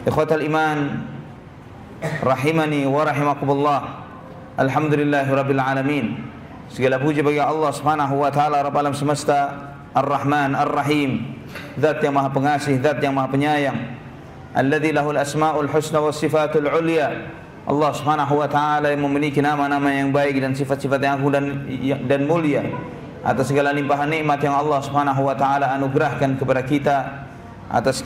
Ikhwatal iman rahimani wa rahimakumullah. Alhamdulillahirabbil alamin. Segala puji bagi Allah Subhanahu wa taala, Rabb alam semesta, Ar-Rahman Ar-Rahim, Zat yang Maha Pengasih, Zat yang Maha Penyayang. Alladzi lahul asmaul husna was sifatul ulya. Allah Subhanahu wa taala yang memiliki nama-nama yang baik dan sifat-sifat yang agung dan mulia. Atas segala limpahan nikmat yang Allah Subhanahu wa taala anugerahkan kepada kita, atas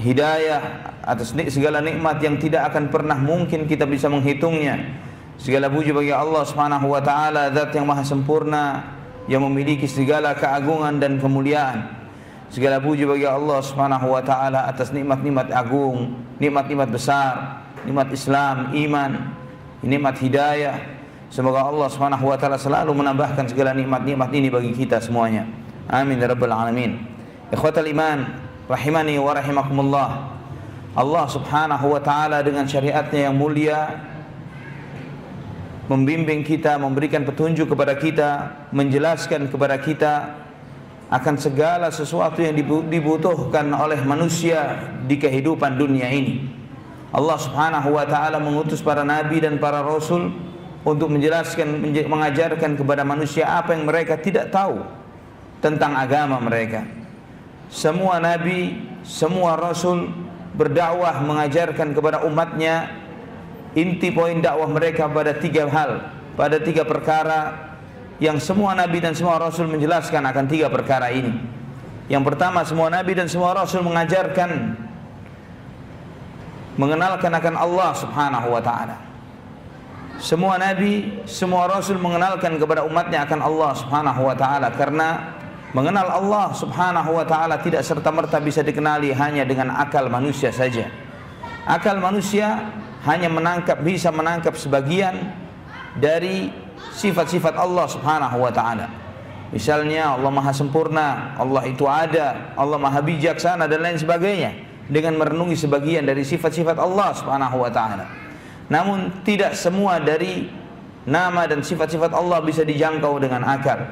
hidayah, atas segala nikmat yang tidak akan pernah mungkin kita bisa menghitungnya. Segala puji bagi Allah Subhanahu wa taala, Zat yang Maha Sempurna, yang memiliki segala keagungan dan kemuliaan. Segala puji bagi Allah Subhanahu wa taala atas nikmat-nikmat agung, nikmat-nikmat besar, nikmat Islam, iman, nikmat hidayah. Semoga Allah Subhanahu wa taala selalu menambahkan segala nikmat-nikmat ini bagi kita semuanya. Amin ya rabbal alamin. Ikhwatal iman rahimani wa rahimakumullah. Allah Subhanahu wa taala dengan syariatnya yang mulia membimbing kita, memberikan petunjuk kepada kita, menjelaskan kepada kita akan segala sesuatu yang dibutuhkan oleh manusia di kehidupan dunia ini. Allah Subhanahu wa taala mengutus para nabi dan para rasul untuk menjelaskan, mengajarkan kepada manusia apa yang mereka tidak tahu tentang agama mereka. Semua nabi, semua rasul berdakwah mengajarkan kepada umatnya. Inti poin dakwah mereka pada tiga hal, pada tiga perkara yang semua nabi dan semua rasul menjelaskan akan tiga perkara ini. Yang pertama, semua nabi dan semua rasul mengajarkan, mengenalkan akan Allah Subhanahu wa taala. Semua nabi, semua rasul mengenalkan kepada umatnya akan Allah Subhanahu wa taala, karena mengenal Allah Subhanahu wa taala tidak serta-merta bisa dikenali hanya dengan akal manusia saja. Akal manusia hanya bisa menangkap sebagian dari sifat-sifat Allah Subhanahu wa taala. Misalnya Allah Maha Sempurna, Allah itu ada, Allah Maha Bijaksana dan lain sebagainya, dengan merenungi sebagian dari sifat-sifat Allah Subhanahu wa taala. Namun tidak semua dari nama dan sifat-sifat Allah bisa dijangkau dengan akal.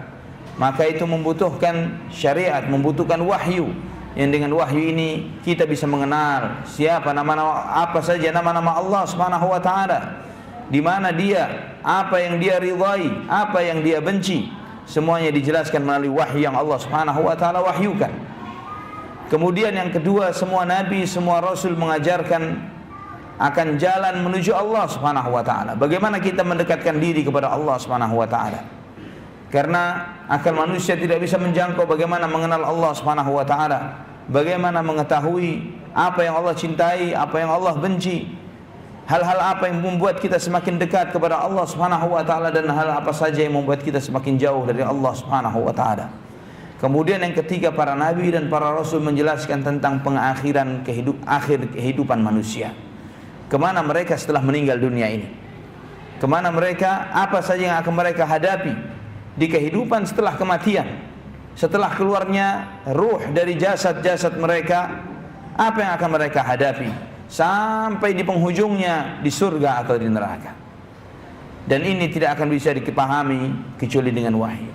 Maka itu membutuhkan syariat, membutuhkan wahyu, yang dengan wahyu ini kita bisa mengenal siapa nama-nama, apa saja nama-nama Allah Subhanahu wa taala, di mana dia, apa yang dia ridhai, apa yang dia benci, semuanya dijelaskan melalui wahyu yang Allah Subhanahu wa taala wahyukan. Kemudian yang kedua, semua nabi, semua rasul mengajarkan akan jalan menuju Allah Subhanahu wa taala. Bagaimana kita mendekatkan diri kepada Allah Subhanahu wa taala? Karena akal manusia tidak bisa menjangkau bagaimana mengenal Allah Subhanahu wa taala, bagaimana mengetahui apa yang Allah cintai, apa yang Allah benci, hal-hal apa yang membuat kita semakin dekat kepada Allah Subhanahu wa taala, dan hal apa saja yang membuat kita semakin jauh dari Allah Subhanahu wa taala. Kemudian yang ketiga, para nabi dan para rasul menjelaskan tentang pengakhiran kehidupan manusia. Kemana mereka setelah meninggal dunia ini? Kemana mereka, apa saja yang akan mereka hadapi di kehidupan setelah kematian, setelah keluarnya ruh dari jasad-jasad mereka, apa yang akan mereka hadapi sampai di penghujungnya di surga atau di neraka. Dan ini tidak akan bisa dipahami kecuali dengan wahyu.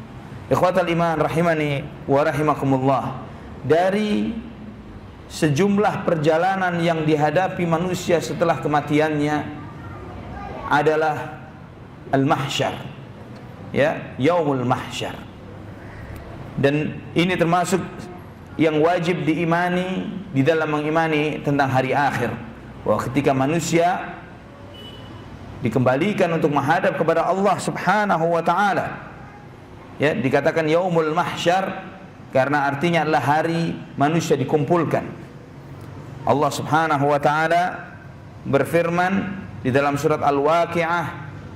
Ikhwatal iman rahimani wa rahimakumullah. Dari sejumlah perjalanan yang dihadapi manusia setelah kematiannya adalah al-mahsyar, ya, yaumul mahsyar. Dan ini termasuk yang wajib diimani di dalam mengimani tentang hari akhir, bahwa ketika manusia dikembalikan untuk menghadap kepada Allah Subhanahu wa taala, ya, dikatakan yaumul mahsyar karena artinya adalah hari manusia dikumpulkan. Allah Subhanahu wa taala berfirman di dalam surat Al-Waqi'ah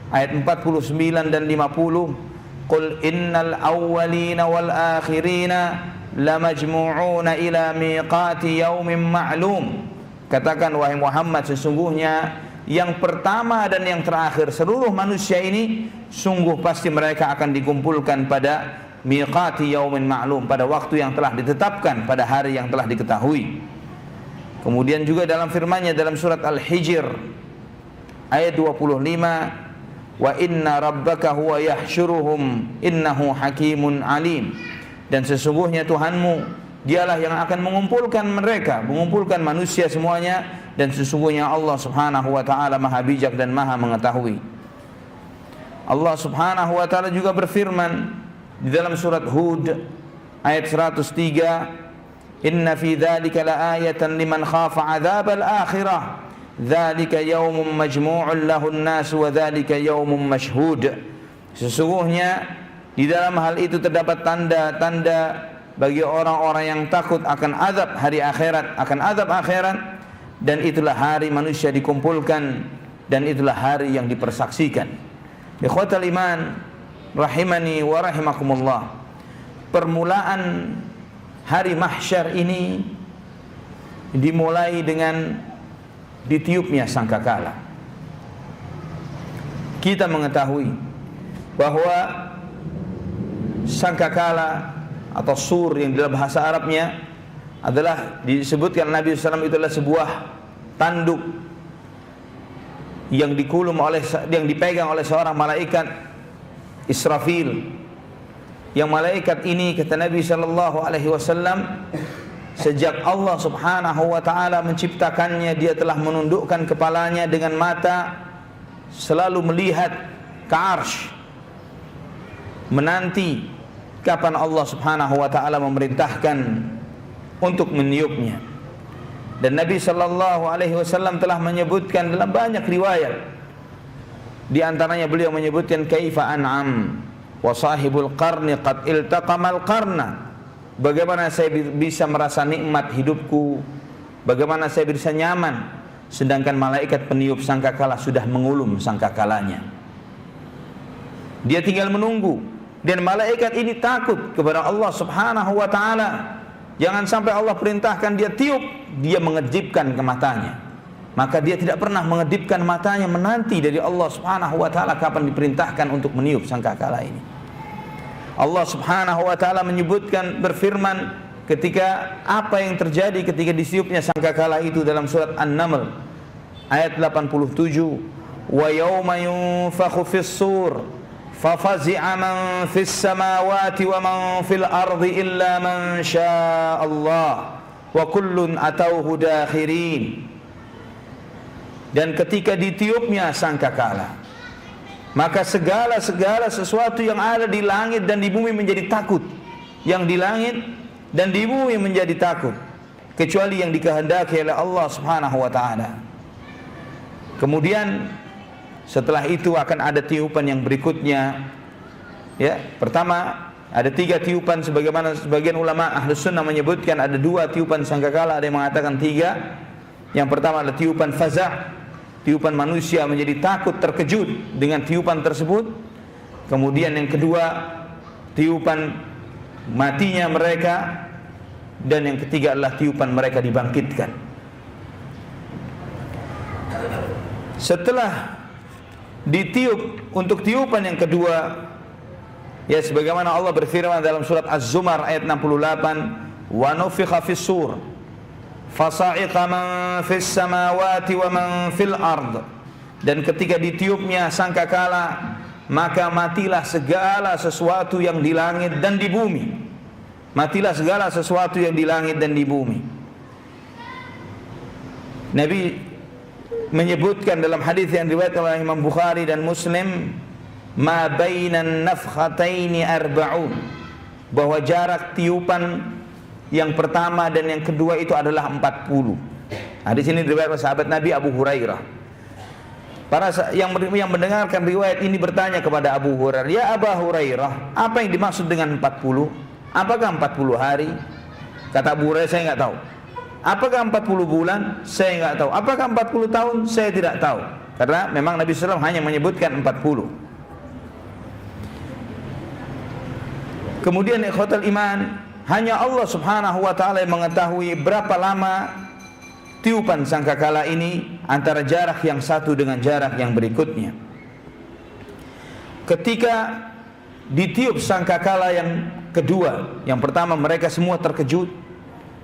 ayat 49 dan 50, qul innal awwalina wal akhirina lamajmu'una ila miqati yaumin ma'lum. Katakan wahai Muhammad, sesungguhnya yang pertama dan yang terakhir seluruh manusia ini sungguh pasti mereka akan dikumpulkan pada miqati yaumin ma'lum, pada waktu yang telah ditetapkan, pada hari yang telah diketahui. Kemudian juga dalam firman-Nya dalam surat Al-Hijr ayat 25, wa inna rabbaka huwa yahsyuruhum innahu hakimun alim. Dan sesungguhnya Tuhanmu, dialah yang akan mengumpulkan mereka, mengumpulkan manusia semuanya dan sesungguhnya Allah Subhanahu wa taala Maha bijak dan Maha mengetahui. Allah Subhanahu wa taala juga berfirman di dalam surat Hud ayat 103, "Inna fi dzalika laayatan liman khafa 'adzabal akhirah, dzalika yaumun majmu'un lahun nas wa dzalika yaumun mashhud." Sesungguhnya di dalam hal itu terdapat tanda-tanda bagi orang-orang yang takut akan azab hari akhirat, dan itulah hari manusia dikumpulkan, dan itulah hari yang dipersaksikan. Ikhwatal iman rahimani wa rahimakumullah. Permulaan hari mahsyar ini dimulai dengan ditiupnya sangkakala. Kita mengetahui bahwa sangkakala atau sur yang dalam bahasa Arabnya adalah disebutkan Nabi SAW itu adalah sebuah tanduk yang dipegang oleh seorang malaikat Israfil. Yang malaikat ini, kata Nabi SAW, sejak Allah Subhanahu wa taala menciptakannya, dia telah menundukkan kepalanya dengan mata selalu melihat ke arsy, menanti kapan Allah Subhanahu wa taala memerintahkan untuk meniupnya. Dan Nabi sallallahu alaihi wasallam telah menyebutkan dalam banyak riwayat, di antaranya beliau menyebutkan kaifa an'am wa sahibul qarni qad iltaqamal qarna. Bagaimana saya bisa merasa nikmat hidupku, bagaimana saya bisa nyaman, sedangkan malaikat peniup sangkakala sudah mengulum sangkakalanya. Dia tinggal menunggu, dan malaikat ini takut kepada Allah Subhanahu wa taala. Jangan sampai Allah perintahkan dia tiup, dia mengedipkan ke matanya. Maka dia tidak pernah mengedipkan matanya, menanti dari Allah Subhanahu wa taala kapan diperintahkan untuk meniup sangkakala ini. Allah Subhanahu wa taala menyebutkan, berfirman ketika apa yang terjadi ketika ditiupnya sangkakala itu dalam surat An-Naml ayat 87, "Wa yauma yunfakhu fis-sur فَفَزِعَ مَنْ فِي السَّمَاوَاتِ وَمَنْ فِي الْأَرْضِ إِلَّا مَنْ شَاءَ اللَّهُ وَكُلٌّ أَتَوْهُ دَاخِرِينَ." Dan ketika ditiupnya sangkakala, maka segala sesuatu yang ada di langit dan di bumi menjadi takut. Yang di langit dan di bumi menjadi takut, kecuali yang dikehendaki oleh Allah Subhanahu wa taala. Kemudian setelah itu akan ada tiupan yang berikutnya. Ya, pertama ada 3 tiupan, sebagaimana sebagian ulama Ahlus Sunnah menyebutkan ada 2 tiupan sangkakala, ada yang mengatakan 3. Yang pertama adalah tiupan faza', tiupan manusia menjadi takut, terkejut dengan tiupan tersebut. Kemudian yang kedua, tiupan matinya mereka, dan yang ketiga adalah tiupan mereka dibangkitkan. Setelah ditiup untuk tiupan yang kedua, ya sebagaimana Allah berfirman dalam surat Az-Zumar ayat 68, "Wa nufikha fis-sur fasa'iqa man fis samawati wa man fil ard." Dan ketika ditiupnya sangkakala, maka matilah segala sesuatu yang di langit dan di bumi. Matilah segala sesuatu yang di langit dan di bumi. Nabi menyebutkan dalam hadis yang diriwayatkan oleh Imam Bukhari dan Muslim, ma bainan nafkhataini arba'un, bahwa jarak tiupan yang pertama dan yang kedua itu adalah 40. Hadis ini diriwayatkan oleh sahabat Nabi Abu Hurairah. Para yang mendengarkan riwayat ini bertanya kepada Abu Hurairah, "Ya Abu Hurairah, apa yang dimaksud dengan 40? Apakah 40 hari?" Kata Abu Hurairah, "Saya enggak tahu." Apakah 40 bulan? Saya enggak tahu. Apakah 40 tahun? Saya tidak tahu. Karena memang Nabi SAW hanya menyebutkan 40. Kemudian ikhwatal iman, hanya Allah Subhanahu wa taala yang mengetahui berapa lama tiupan sangkakala ini antara jarak yang satu dengan jarak yang berikutnya. Ketika ditiup sangkakala yang kedua, yang pertama mereka semua terkejut.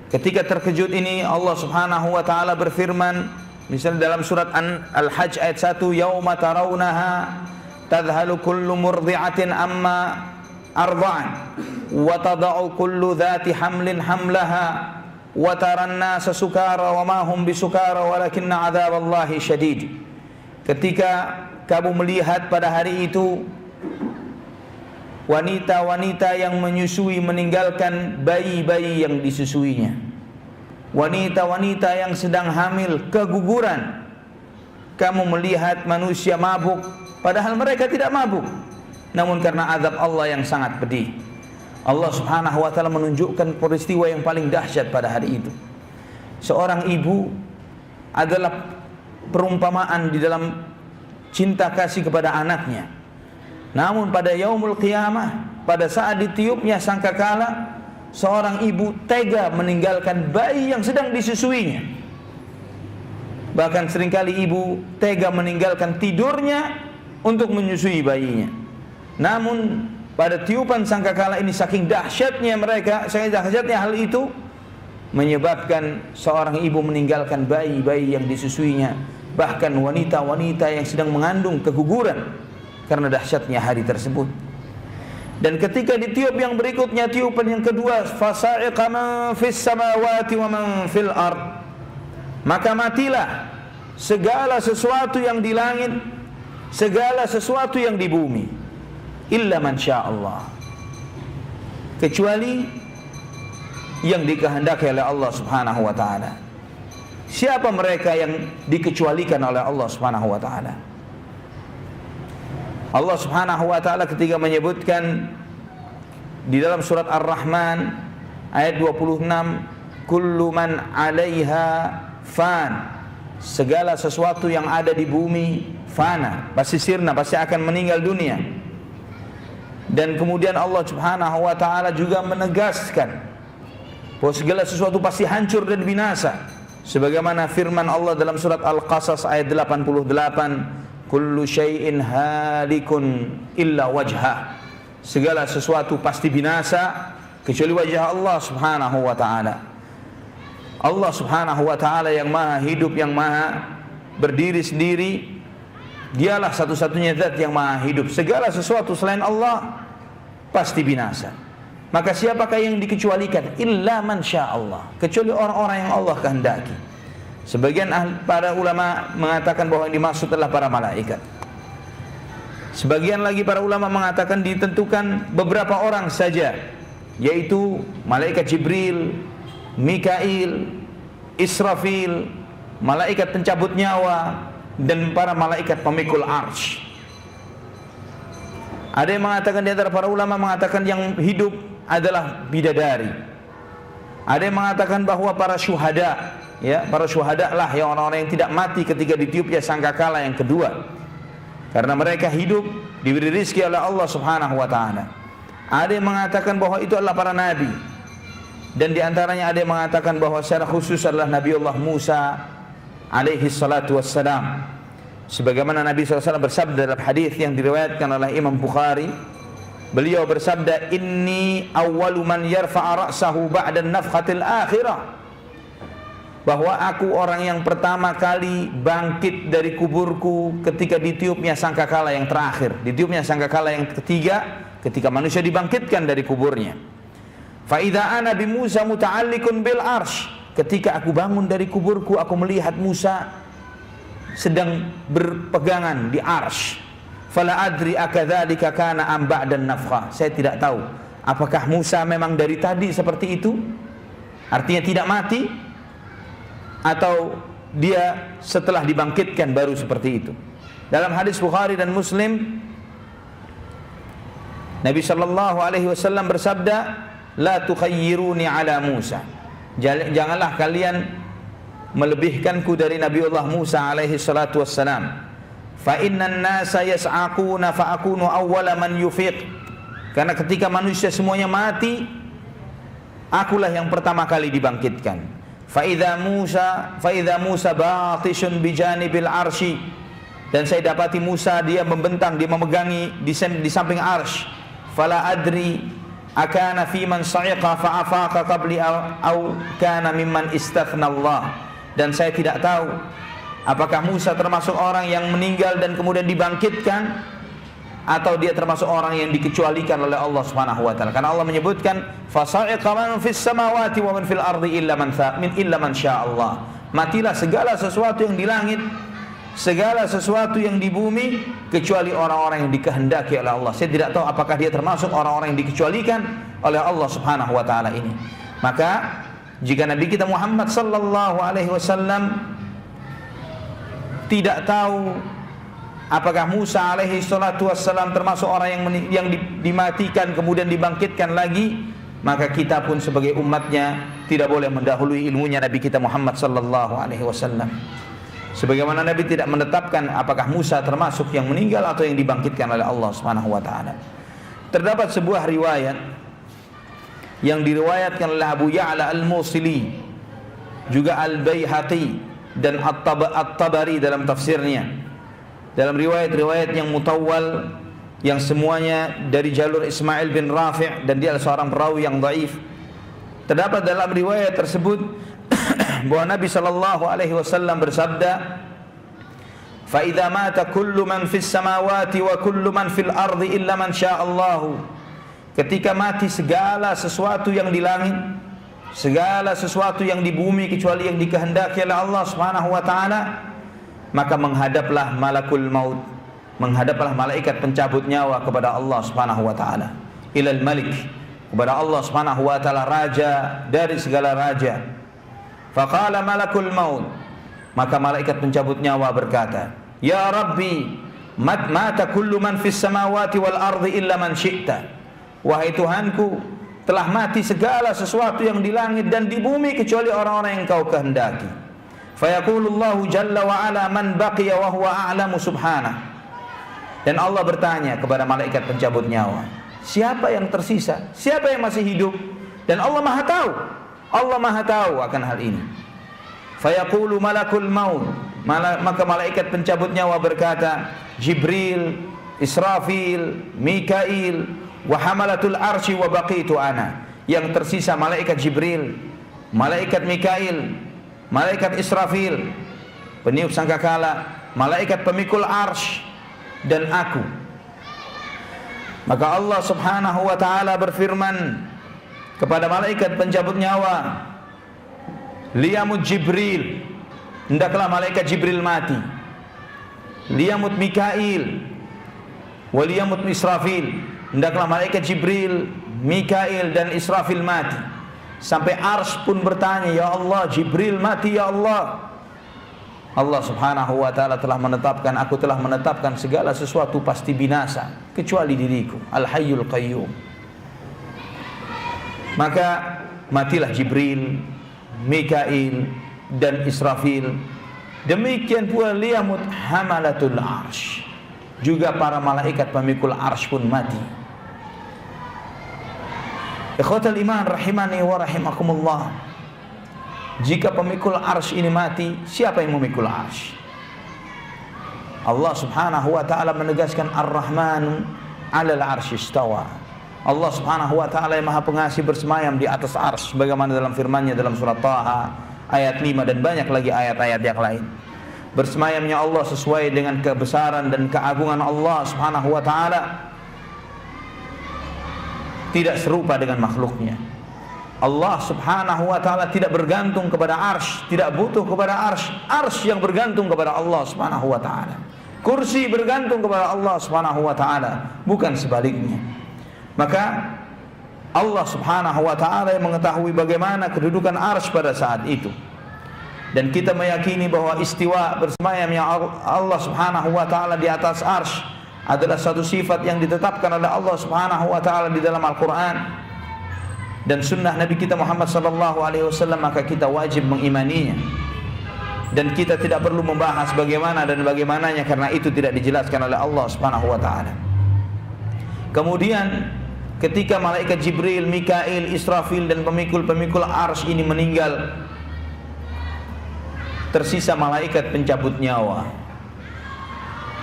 Ketika terkejut ini Allah Subhanahu wa taala berfirman, misalnya dalam surat Al-Hajj ayat 1, "Yauma tarawunaha tadhhalu kullu murdi'atin amma arda'an wa tada'u kullu dhati hamlin hamlaha wa taran nasa sukara wa ma hum bisukara walakinna adzaballahi syadid. Ketika kamu melihat pada hari itu wanita-wanita yang menyusui meninggalkan bayi-bayi yang disusuinya, wanita-wanita yang sedang hamil keguguran, kamu melihat manusia mabuk padahal mereka tidak mabuk, namun karena azab Allah yang sangat pedih. Allah Subhanahu wa taala menunjukkan peristiwa yang paling dahsyat pada hari itu. Seorang ibu adalah perumpamaan di dalam cinta kasih kepada anaknya. Namun pada yaumul qiyamah, pada saat ditiupnya sangkakala, seorang ibu tega meninggalkan bayi yang sedang disusuinya. Bahkan seringkali ibu tega meninggalkan tidurnya untuk menyusui bayinya. Namun pada tiupan sangkakala ini saking dahsyatnya mereka, saking dahsyatnya hal itu menyebabkan seorang ibu meninggalkan bayi-bayi yang disusuinya, bahkan wanita-wanita yang sedang mengandung keguguran karena dahsyatnya hari tersebut. Dan ketika ditiup yang berikutnya, tiupan yang kedua, fasa'iqa man fis samawati wa man fil ard, maka matilah segala sesuatu yang di langit, segala sesuatu yang di bumi, illa man sya'allah, kecuali yang dikehendaki oleh Allah Subhanahu wa taala. Siapa mereka yang dikecualikan oleh Allah Subhanahu wa taala? Allah Subhanahu wa taala ketika menyebutkan di dalam surat Ar-Rahman ayat 26, kullu man 'alaiha fan, segala sesuatu yang ada di bumi fana, pasti sirna, pasti akan meninggal dunia. Dan kemudian Allah Subhanahu wa taala juga menegaskan bahwa segala sesuatu pasti hancur dan binasa, sebagaimana firman Allah dalam surat Al-Qasas ayat 88, kullu syai'in halikun illa wajhah, segala sesuatu pasti binasa kecuali wajah Allah Subhanahu wa taala. Allah Subhanahu wa taala yang maha hidup, yang maha berdiri sendiri, dialah satu-satunya zat yang maha hidup. Segala sesuatu selain Allah pasti binasa. Maka siapakah yang dikecualikan? Illa man sya'allah, kecuali orang-orang yang Allah kehendaki. Sebagian para ulama mengatakan bahwa yang dimaksud adalah para malaikat. Sebagian lagi para ulama mengatakan ditentukan beberapa orang saja, yaitu malaikat Jibril, Mikail, Israfil, malaikat pencabut nyawa, dan para malaikat pemikul arsy. Ada yang mengatakan, di antara para ulama mengatakan yang hidup adalah bidadari. Ada yang mengatakan bahwa para syuhada, ya, para syuhada lah yang orang-orang yang tidak mati ketika ditiupnya sangkakala yang kedua, karena mereka hidup diberi rezeki oleh Allah Subhanahu wa taala. Ada yang mengatakan bahwa itu adalah para nabi, dan di antaranya ada yang mengatakan bahwa secara khusus adalah Nabiullah Musa alaihi salatu wassalam, sebagaimana Nabi SAW bersabda dalam hadis yang diriwayatkan oleh Imam Bukhari. Beliau bersabda, inni awwalu man yarfa'a ra'sahu ba'da nafkhatil akhirah, bahwa aku orang yang pertama kali bangkit dari kuburku ketika ditiupnya sangkakala yang terakhir, ditiupnya sangkakala yang ketiga, ketika manusia dibangkitkan dari kuburnya. Fa idza ana bi Musa muta'alliqun bil arsy, ketika aku bangun dari kuburku, aku melihat Musa sedang berpegangan di arsy. Fala adri akadzalika kana am ba'da nafkhah, saya tidak tahu apakah Musa memang dari tadi seperti itu, artinya tidak mati, atau dia setelah dibangkitkan baru seperti itu. Dalam hadis Bukhari dan Muslim, Nabi sallallahu alaihi wasallam bersabda, la tukhayyiruni ala Musa, janganlah kalian melebihkanku dari Nabiullah Musa alaihi salatu wassalam. Fa innan nasa yas'aquna fa akunu awwala man yufiq, karena ketika manusia semuanya mati, akulah yang pertama kali dibangkitkan. Fa idza Musa batishun bi janibil arsy, dan saya dapati Musa dia membentang, dia memegangi di samping arsy. Fala adri akana fi man sa'iqa fa afaqa qabli au kana mimman istathna Allah, dan saya tidak tahu apakah Musa termasuk orang yang meninggal dan kemudian dibangkitkan, atau dia termasuk orang yang dikecualikan oleh Allah Subhanahu wa taala. Karena Allah menyebutkan fasa'iqa man fis samawati wa man fil ardi illa man sya'allah. Matilah segala sesuatu yang di langit, segala sesuatu yang di bumi, kecuali orang-orang yang dikehendaki oleh Allah. Saya tidak tahu apakah dia termasuk orang-orang yang dikecualikan oleh Allah Subhanahu wa taala ini. Maka jika Nabi kita Muhammad sallallahu alaihi wasallam tidak tahu apakah Musa alaihi salatu wassalam termasuk orang yang dimatikan kemudian dibangkitkan lagi, maka kita pun sebagai umatnya tidak boleh mendahului ilmunya Nabi kita Muhammad sallallahu alaihi wasallam. Sebagaimana Nabi tidak menetapkan apakah Musa termasuk yang meninggal atau yang dibangkitkan oleh Allah Subhanahu wa taala. Terdapat sebuah riwayat yang diriwayatkan oleh Abu Ya'la Al-Musili, juga Al-Baihaqi dan At-Tabari dalam tafsirnya, dalam riwayat-riwayat yang mutawwal, yang semuanya dari jalur Ismail bin Rafi' dan dia adalah seorang perawi yang dhaif. Terdapat dalam riwayat tersebut bahwa Nabi sallallahu alaihi wasallam bersabda, "Fa idza mata kullu man fis samawati wa kullu man fil ardi illa man sya'allahu." Ketika mati segala sesuatu yang di langit, segala sesuatu yang di bumi kecuali yang dikehendaki oleh Allah Subhanahu wa taala, maka menghadaplah malakul maut, menghadaplah malaikat pencabut nyawa kepada Allah Subhanahu wa taala, ilal malik, kepada Allah Subhanahu wa taala, raja dari segala raja. Faqala malakul maut, maka malaikat pencabut nyawa berkata, "Ya Rabbi, mata kullu man fis samawati wal ardi illa man syi'ta." Wahai Tuhanku, telah mati segala sesuatu yang di langit dan di bumi kecuali orang-orang yang Kau kehendaki. Fayaqulullahu jalla wa ala man baqiya wa huwa a'lamu subhanah. Dan Allah bertanya kepada malaikat pencabut nyawa, siapa yang tersisa? Siapa yang masih hidup? Dan Allah Maha tahu. Allah Maha tahu akan hal ini. Fayaqulu malakul maut, maka malaikat pencabut nyawa berkata, Jibril, Israfil, Mikail, wa hamalatul arsy wa baqitu ana. Yang tersisa malaikat Jibril, malaikat Mikail, malaikat Israfil, peniup sangkakala, malaikat pemikul arsy, dan aku. Maka Allah Subhanahu wa taala berfirman kepada malaikat pencabut nyawa, liyamut Jibril, hendaklah malaikat Jibril mati. Liyamut Mikail, waliyamut Israfil, hendaklah malaikat Jibril, Mikail dan Israfil mati. Sampai Arsy pun bertanya, ya Allah, Jibril mati ya Allah. Allah Subhanahu wa taala telah menetapkan, aku telah menetapkan segala sesuatu pasti binasa kecuali diriku, Al-Hayyul Qayyum. Maka matilah Jibril, Mikail dan Israfil. Demikian pula liyamut hamalatul arsy, juga para malaikat pemikul arsy pun mati. Ikhwatal iman rahimani wa rahimakumullah. Jika pemikul arsy ini mati, siapa yang memikul arsy? Allah Subhanahu wa taala menegaskan Ar-Rahmanu 'alal arsy istawa. Allah Subhanahu wa taala yang Maha Pengasih bersemayam di atas arsy sebagaimana dalam firman-Nya dalam surat Taha ayat 5 dan banyak lagi ayat-ayat yang lain. Bersemayamnya Allah sesuai dengan kebesaran dan keagungan Allah Subhanahu wa taala, tidak serupa dengan makhluknya. Allah Subhanahu wa taala tidak bergantung kepada arsy, tidak butuh kepada arsy. Arsy yang bergantung kepada Allah Subhanahu wa taala. Kursi bergantung kepada Allah Subhanahu wa taala, bukan sebaliknya. Maka Allah Subhanahu wa taala yang mengetahui bagaimana kedudukan arsy pada saat itu. Dan kita meyakini bahwa istiwa, bersemayamnya Allah Subhanahu wa taala di atas arsy adalah satu sifat yang ditetapkan oleh Allah Subhanahu wa taala di dalam Al-Qur'an dan sunnah Nabi kita Muhammad sallallahu alaihi wasallam, maka kita wajib mengimaninya. Dan kita tidak perlu membahas bagaimana dan bagaimananya karena itu tidak dijelaskan oleh Allah Subhanahu wa taala. Kemudian ketika malaikat Jibril, Mikail, Israfil dan pemikul-pemikul arsy ini meninggal, tersisa malaikat pencabut nyawa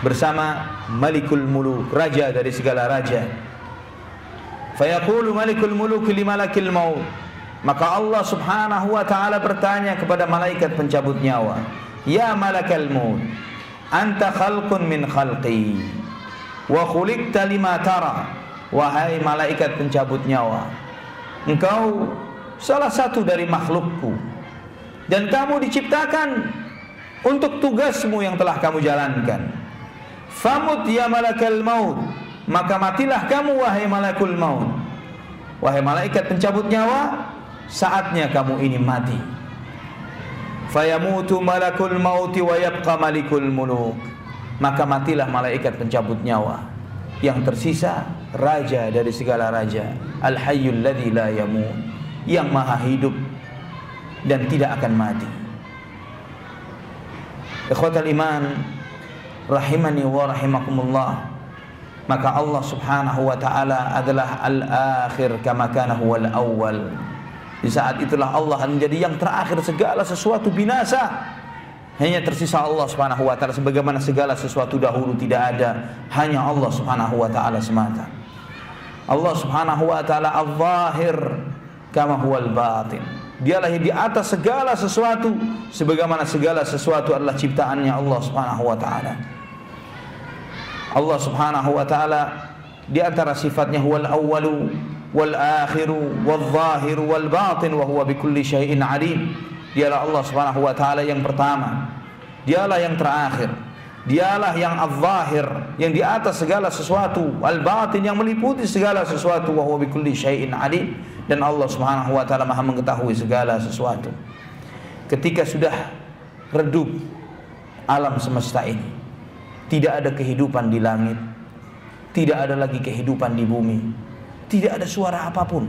bersama Malikul Muluk, raja dari segala raja. Fayaqulu Malikul Muluk li malakil maut, maka Allah Subhanahu wa taala bertanya kepada malaikat pencabut nyawa, ya malakal maut, anta khalqun min khalqi. wa khuliqta lima tara, wahai malaikat pencabut nyawa, engkau salah satu dari makhlukku dan kamu diciptakan untuk tugasmu yang telah kamu jalankan. Famut ya malakal maut, maka matilah kamu wahai malakul maut. Wahai malaikat pencabut nyawa, saatnya kamu ini mati. Fayamutu malakul mauti wa yabqa malikul muluk, maka matilah malaikat pencabut nyawa, yang tersisa raja dari segala raja, al-hayyul ladzi la yamut, yang maha hidup dan tidak akan mati. Ikhwatal iman rahimani wa rahimakumullah, maka Allah subhanahu wa ta'ala adalah al-akhir kama kana huwal awwal. Di saat itulah Allah menjadi yang terakhir, segala sesuatu binasa, hanya tersisa Allah subhanahu wa ta'ala. Sebagaimana segala sesuatu dahulu tidak ada, hanya Allah subhanahu wa ta'ala semata. Allah subhanahu wa ta'ala al-zahir kama huwal batin, dialah yang di atas segala sesuatu, sebagaimana segala sesuatu adalah ciptaannya Allah subhanahu wa ta'ala. Allah subhanahu wa ta'ala di antara sifatnya huwal awwalu wal akhiru wal zahiru wal batin wa huwa bikulli syai'in alim. Dialah Allah subhanahu wa ta'ala yang pertama, dialah yang terakhir, dialah yang al-zahir, yang di atas segala sesuatu, al-batin, yang meliputi segala sesuatu, wa huwa bikulli syai'in alim, dan Allah subhanahu wa ta'ala maha mengetahui segala sesuatu. Ketika sudah redup alam semesta ini, tidak ada kehidupan di langit, tidak ada lagi kehidupan di bumi, tidak ada suara apapun,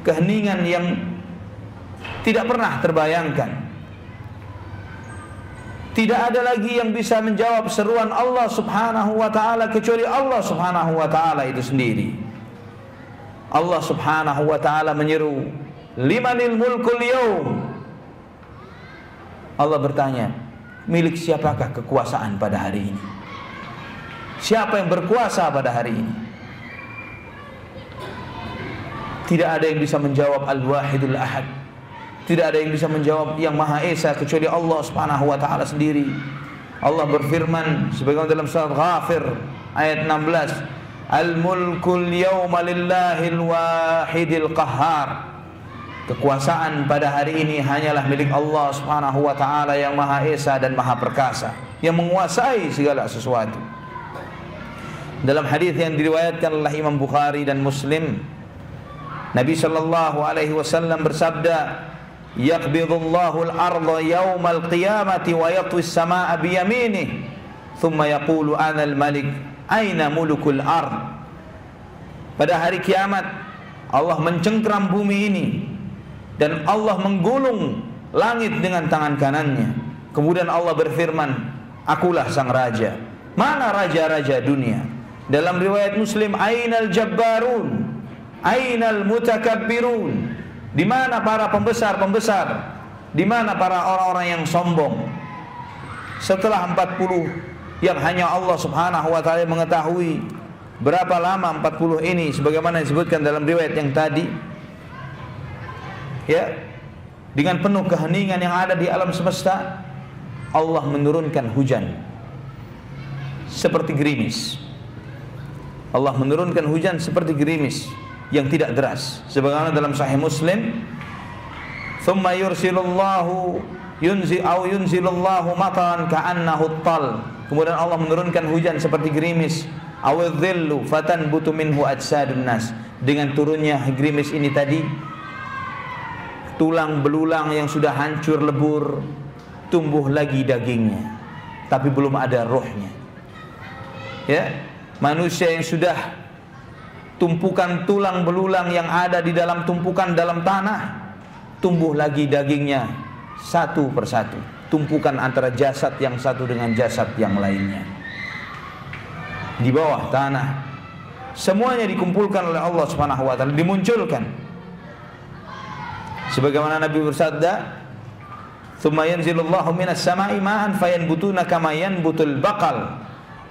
keheningan yang tidak pernah terbayangkan. Tidak ada lagi yang bisa menjawab seruan Allah subhanahu wa ta'ala kecuali Allah subhanahu wa ta'ala itu sendiri. Allah subhanahu wa ta'ala menyeru, limanil mulkul yawm. Allah bertanya, milik siapakah kekuasaan pada hari ini? Siapa yang berkuasa pada hari ini? Tidak ada yang bisa menjawab al-wahidul ahad, tidak ada yang bisa menjawab yang Maha Esa kecuali Allah subhanahu wa ta'ala sendiri. Allah berfirman sebagaimana dalam surat Ghafir ayat 16, al-mulkul yawma lillahil wahidil qahhar. Kekuasaan pada hari ini hanyalah milik Allah subhanahu wa ta'ala yang Maha Esa dan Maha Perkasa, yang menguasai segala sesuatu. Dalam hadis yang diriwayatkan oleh Imam Bukhari dan Muslim, Nabi sallallahu alaihi wasallam bersabda, yaqbidullahu al-ardha yawmal qiyamati wa yatwi as-samaa'a bi yaminihi thumma yaqulu ana al-malik aina mulukul ard. Pada hari kiamat Allah mencengkram bumi ini dan Allah menggulung langit dengan tangan kanannya. Kemudian Allah berfirman, akulah sang raja. Mana raja-raja dunia? Dalam riwayat Muslim, ainal jabbarun, ainal mutakabbirun. Di mana para pembesar-pembesar? Di mana para orang-orang yang sombong? Setelah 40 yang hanya Allah subhanahu wa ta'ala mengetahui berapa lama 40 ini, sebagaimana disebutkan dalam riwayat yang tadi, ya, dengan penuh keheningan yang ada di alam semesta, Allah menurunkan hujan seperti gerimis. Allah menurunkan hujan seperti gerimis yang tidak deras, sebagaimana dalam Sahih Muslim, thumma yursilullahu yunzilullahu mataran ka'annahu tal. Kemudian Allah menurunkan hujan seperti gerimis, awidhillu fatanbutu minhu ajsadun nas. Dengan turunnya gerimis ini tadi, tulang belulang yang sudah hancur lebur tumbuh lagi dagingnya, tapi belum ada rohnya. Ya, manusia yang sudah tumpukan tulang belulang yang ada di dalam tumpukan dalam tanah, tumbuh lagi dagingnya satu persatu, tumpukan antara jasad yang satu dengan jasad yang lainnya di bawah tanah. Semuanya dikumpulkan oleh Allah subhanahu wa ta'ala, dimunculkan. Sebagaimana Nabi bersabda, thumma yanzilullahu minas sama'i ma'an fayanbutuna kama yanbutul baqal.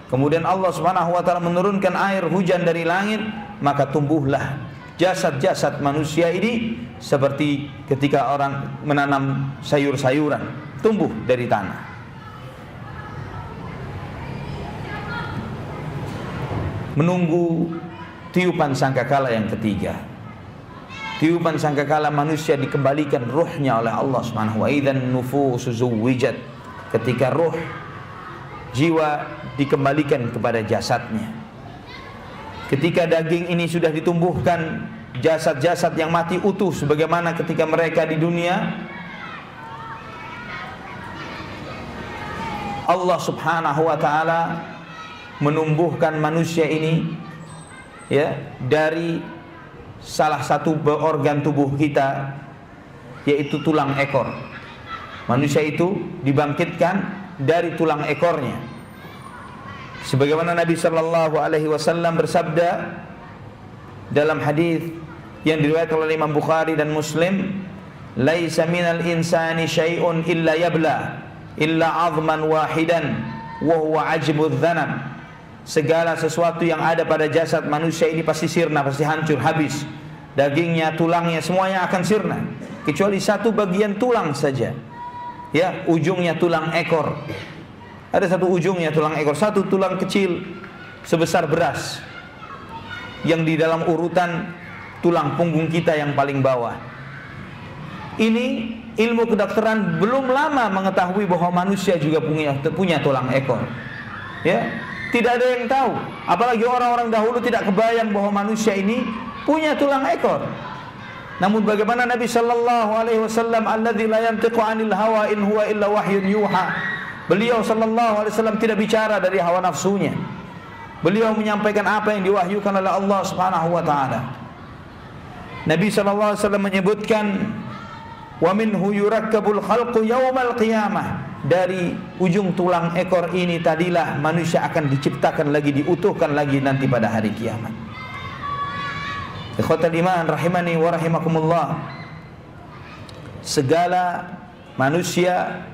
Kemudian Allah subhanahu wa ta'ala menurunkan air hujan dari langit, maka tumbuhlah jasad-jasad manusia ini seperti ketika orang menanam sayur-sayuran, tumbuh dari tanah. menunggu tiupan sangkakala yang ketiga. Tiupan sangkakala manusia dikembalikan ruhnya oleh Allah Subhanahu wa idzan nufusu zuwijat, ketika ruh jiwa dikembalikan kepada jasadnya. Ketika daging ini sudah ditumbuhkan, jasad-jasad yang mati utuh sebagaimana ketika mereka di dunia, Allah Subhanahu wa taala menumbuhkan manusia ini ya dari salah satu organ tubuh kita, yaitu tulang ekor. Manusia itu dibangkitkan dari tulang ekornya. Sebagaimana Nabi sallallahu alaihi wasallam bersabda dalam hadis yang diriwayatkan oleh Imam Bukhari dan Muslim, "Laisa minal insani syai'un illa yabla illa 'azman wahidan wa huwa 'ajmudz dhanab." Segala sesuatu yang ada pada jasad manusia ini pasti sirna, pasti hancur, habis. Dagingnya, tulangnya, semuanya akan sirna, kecuali satu bagian tulang saja. Ya, ujungnya tulang ekor. Ada satu ujungnya tulang ekor, satu tulang kecil sebesar beras yang di dalam urutan tulang punggung kita yang paling bawah. Ini ilmu kedokteran belum lama mengetahui bahwa manusia juga punya tulang ekor. Ya, tidak ada yang tahu. Apalagi orang-orang dahulu tidak kebayang bahwa manusia ini punya tulang ekor. Namun bagaimana Nabi sallallahu alaihi wasallam, alladzi la yantiqu 'anil hawa in huwa illa wahyun yuha. Beliau sallallahu alaihi wasallam tidak bicara dari hawa nafsunya. Beliau menyampaikan apa yang diwahyukan oleh Allah Subhanahu wa taala. Nabi sallallahu alaihi wasallam menyebutkan, wa minhu yurakkabul khalqu yaumal qiyamah. Dari ujung tulang ekor ini tadilah manusia akan diciptakan lagi, diutuhkan lagi nanti pada hari kiamat. Ikhwatal iman rahimani wa rahimakumullah. Segala manusia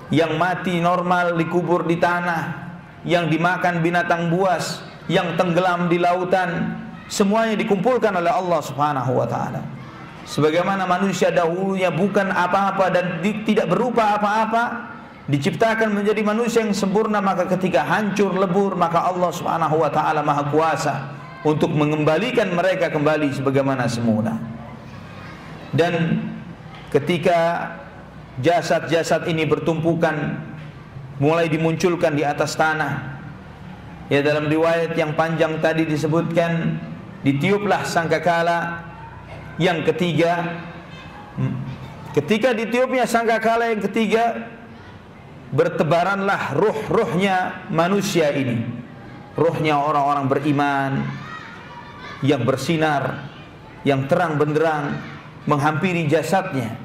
yang mati normal dikubur di tanah, yang dimakan binatang buas, yang tenggelam di lautan, semuanya dikumpulkan oleh Allah Subhanahu wa taala. Sebagaimana manusia dahulunya bukan apa-apa dan tidak berupa apa-apa, diciptakan menjadi manusia yang sempurna, maka ketika hancur lebur, maka Allah Subhanahu wa taala Maha Kuasa untuk mengembalikan mereka kembali sebagaimana semula. Dan ketika jasad-jasad ini bertumpukan, mulai dimunculkan di atas tanah. Ya, dalam riwayat yang panjang tadi disebutkan, ditiuplah sangkakala yang ketiga. Ketika ditiupnya sangkakala yang ketiga, bertebaranlah ruh-ruhnya manusia ini. Ruhnya orang-orang beriman yang bersinar, yang terang benderang menghampiri jasadnya.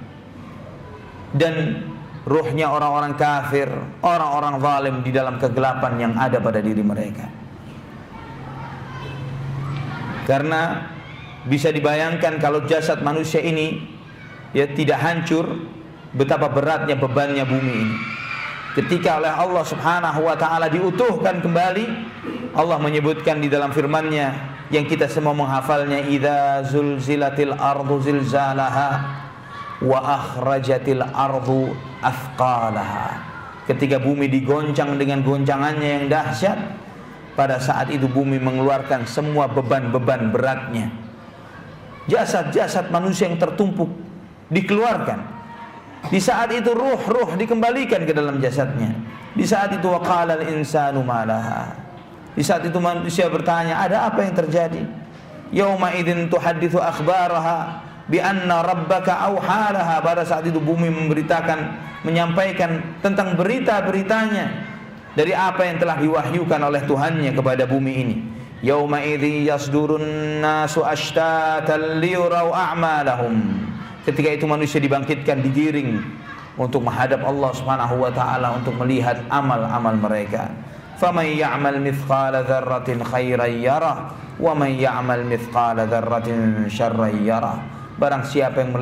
Dan ruhnya orang-orang kafir, orang-orang zalim di dalam kegelapan yang ada pada diri mereka. Karena bisa dibayangkan kalau jasad manusia ini ya tidak hancur, betapa beratnya bebannya bumi ini. Ketika oleh Allah Subhanahu wa taala diutuhkan kembali, Allah menyebutkan di dalam firman-Nya yang kita semua menghafalnya, idza zulzilatil ardu zilzalaha wa akhrajatil ardu athqalaha. Ketika bumi digoncang dengan goncangannya yang dahsyat, pada saat itu bumi mengeluarkan semua beban-beban beratnya. Jasad-jasad manusia yang tertumpuk dikeluarkan. Di saat itu ruh-ruh dikembalikan ke dalam jasadnya. Di saat itu waqalal insanu malaha. Di saat itu manusia bertanya, ada apa yang terjadi? Yauma idzin tuhadditsu akhbaraha bi anna rabbaka auhalaha. Pada saat itu bumi memberitakan, menyampaikan tentang berita-beritanya dari apa yang telah diwahyukan oleh Tuhannya kepada bumi ini. Yauma idzi yasdurun nasu ashtatan liyurau a'malahum. Ketika itu manusia dibangkitkan, digiring untuk menghadap Allah Subhanahu wa taala untuk melihat amal-amal mereka. Faman ya'mal mithqala dzarratin khairan yarah wa man ya'mal mithqala dzarratin syarran yarah. Barang siapa yang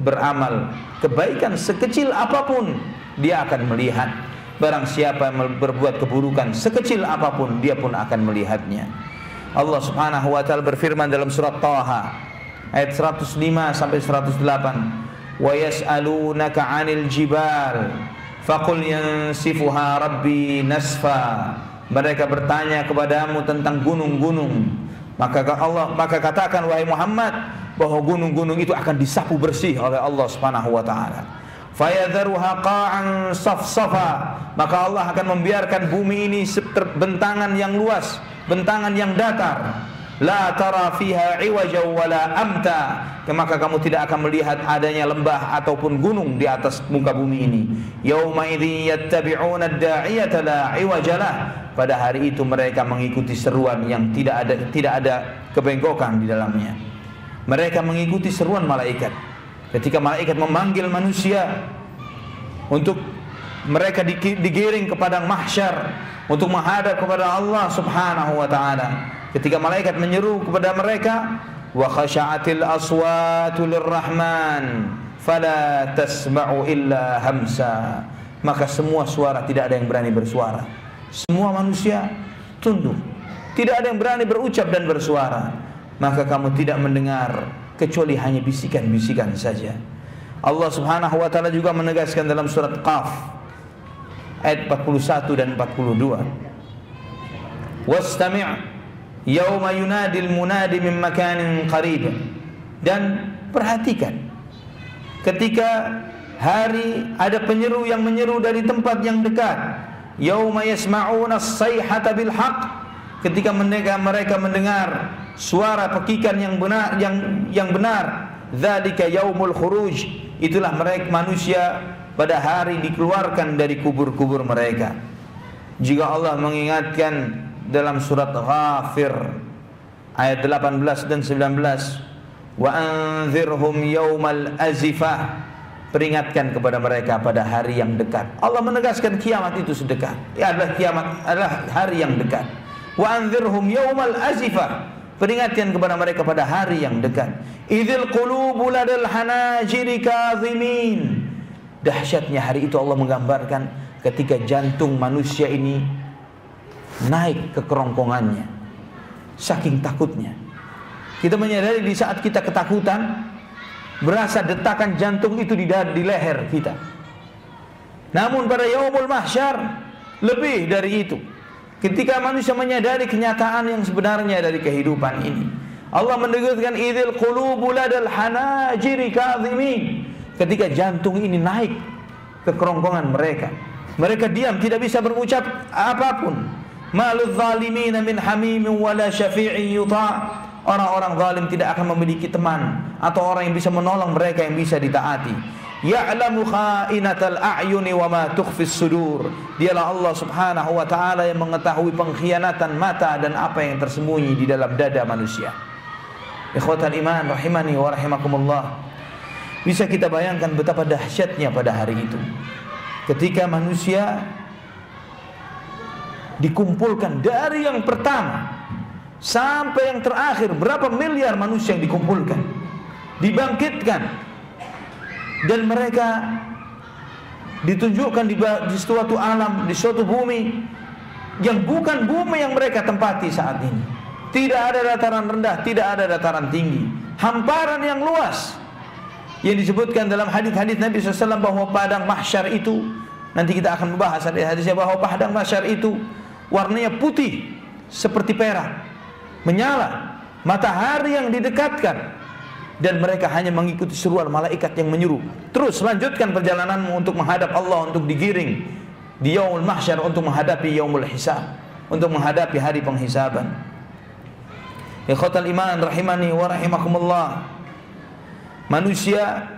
beramal kebaikan sekecil apapun, dia akan melihat. Barang siapa yang berbuat keburukan sekecil apapun, dia pun akan melihatnya. Allah Subhanahu wa taala berfirman dalam surat Taha ayat 105 sampai 108, wa yas'alunaka 'anil jibal faqul yansifuha rabbi nasfa mereka bertanya kepadamu tentang gunung-gunung, maka katakan wahai Muhammad bahwa gunung-gunung itu akan disapu bersih oleh Allah Subhanahu wa taala. Fayadharuha qa'an safsafa, maka Allah akan membiarkan bumi ini bentangan yang luas, bentangan yang datar. La tara fiha iwaja wala amta, maka kamu tidak akan melihat adanya lembah ataupun gunung di atas muka bumi ini. Yauma idzi yattabi'una ad-da'iyata la iwajalah, pada hari itu mereka mengikuti seruan yang tidak ada kebengkokan di dalamnya. Mereka mengikuti seruan malaikat. Ketika malaikat memanggil manusia untuk mereka digiring ke padang mahsyar untuk menghadap kepada Allah Subhanahu wa taala. Ketika malaikat menyeru kepada mereka, wa khasha'atil aswatu lirrahman fala tasma'u illa hamsa, maka semua suara tidak ada yang berani bersuara. Semua manusia tunduk, tidak ada yang berani berucap dan bersuara. Maka kamu tidak mendengar kecuali hanya bisikan-bisikan saja. Allah Subhanahu wa taala juga menegaskan dalam surat Qaf ayat 41 dan 42. Wastami' yauma yunadil munadi min makanin qarib, dan perhatikan ketika hari ada penyeru yang menyeru dari tempat yang dekat. Yauma yasma'una as-sayhata bil haqq, ketika mereka mendengar suara pekikan yang benar. Dzalika yaumul khuruj, itulah mereka manusia pada hari dikeluarkan dari kubur-kubur mereka. Jika Allah mengingatkan dalam surat Ghafir ayat 18 dan 19, wa anzirhum yaumal azifah, peringatkan kepada mereka pada hari yang dekat. Allah menegaskan kiamat itu sedekat. Kiamat adalah hari yang dekat. Wa anzirhum yaumal azifah, peringatkan kepada mereka pada hari yang dekat. Idzil qulubu ladal hanajiri kazimin, dahsyatnya hari itu Allah menggambarkan ketika jantung manusia ini naik ke kerongkongannya, saking takutnya. Kita menyadari di saat kita ketakutan, berasa detakan jantung itu di leher kita. Namun pada yaumul mahsyar lebih dari itu. Ketika manusia menyadari kenyataan yang sebenarnya dari kehidupan ini, Allah menegaskan idzil qulubu ladal hanajiri kazimin, ketika jantung ini naik ke kerongkongan mereka, mereka diam, tidak bisa berucap apapun. Malul zalimina min hamimin wala syafi'in yuta', orang-orang zalim tidak akan memiliki teman atau orang yang bisa menolong mereka yang bisa ditaati. Ya'lamu kha'inatal a'yuni wa ma tukhfis sudur, dialah Allah Subhanahu wa taala yang mengetahui pengkhianatan mata dan apa yang tersembunyi di dalam dada manusia. Ikhwatal iman rahimani wa rahimakumullah, bisa kita bayangkan betapa dahsyatnya pada hari itu ketika manusia dikumpulkan dari yang pertama sampai yang terakhir. Berapa miliar manusia yang dikumpulkan, dibangkitkan, dan mereka ditunjukkan di suatu alam, di suatu bumi yang bukan bumi yang mereka tempati saat ini. Tidak ada dataran rendah, tidak ada dataran tinggi, hamparan yang luas. Yang disebutkan dalam hadis-hadis Nabi SAW bahwa padang mahsyar itu, nanti kita akan membahas hadisnya, bahwa padang mahsyar itu warnanya putih seperti perak, menyala, matahari yang didekatkan, dan mereka hanya mengikuti seruan malaikat yang menyuruh, terus lanjutkan perjalananmu untuk menghadap Allah, untuk digiring di yaumul mahsyar, untuk menghadapi yaumul hisab, untuk menghadapi hari penghisaban. Ikhwatal iman rahimani wa rahimakumullah, manusia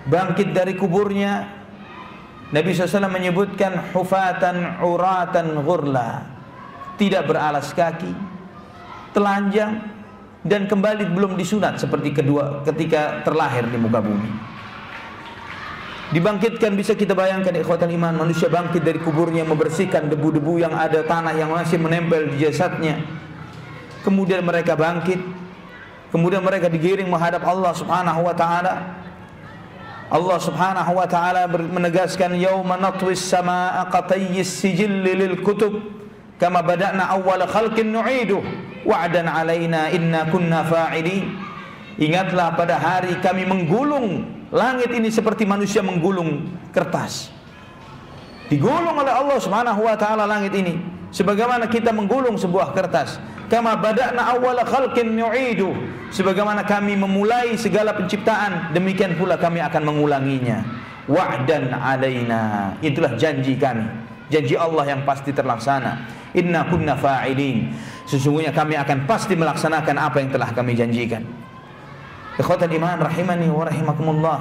bangkit dari kuburnya. Nabi SAW menyebutkan hufatan uratan ghurla, tidak beralas kaki, telanjang, dan kembali belum disunat seperti ketika terlahir di muka bumi. Dibangkitkan, bisa kita bayangkan ikhwatan iman, manusia bangkit dari kuburnya, membersihkan debu-debu yang ada, tanah yang masih menempel di jasadnya. Kemudian mereka bangkit, kemudian mereka digiring menghadap Allah Subhanahu wa taala. Allah Subhanahu wa taala menegaskan yauma natwis samaa'a qatayyis sijilli lil kutub kama bada'na awwala khalqin nu'iduh wa'dan 'alaina inna kunna fa'ilin. Ingatlah pada hari kami menggulung langit ini seperti manusia menggulung kertas. Digulung oleh Allah Subhanahu wa taala langit ini sebagaimana kita menggulung sebuah kertas. Kama bada'na awwala khalqin nu'idu, sebagaimana kami memulai segala penciptaan, demikian pula kami akan mengulanginya. Wa'dan alaina, itulah janji kami, janji Allah yang pasti terlaksana. Inna kunna fa'ilin, sesungguhnya kami akan pasti melaksanakan apa yang telah kami janjikan. Ikhwatal iman rahimani wa rahimakumullah.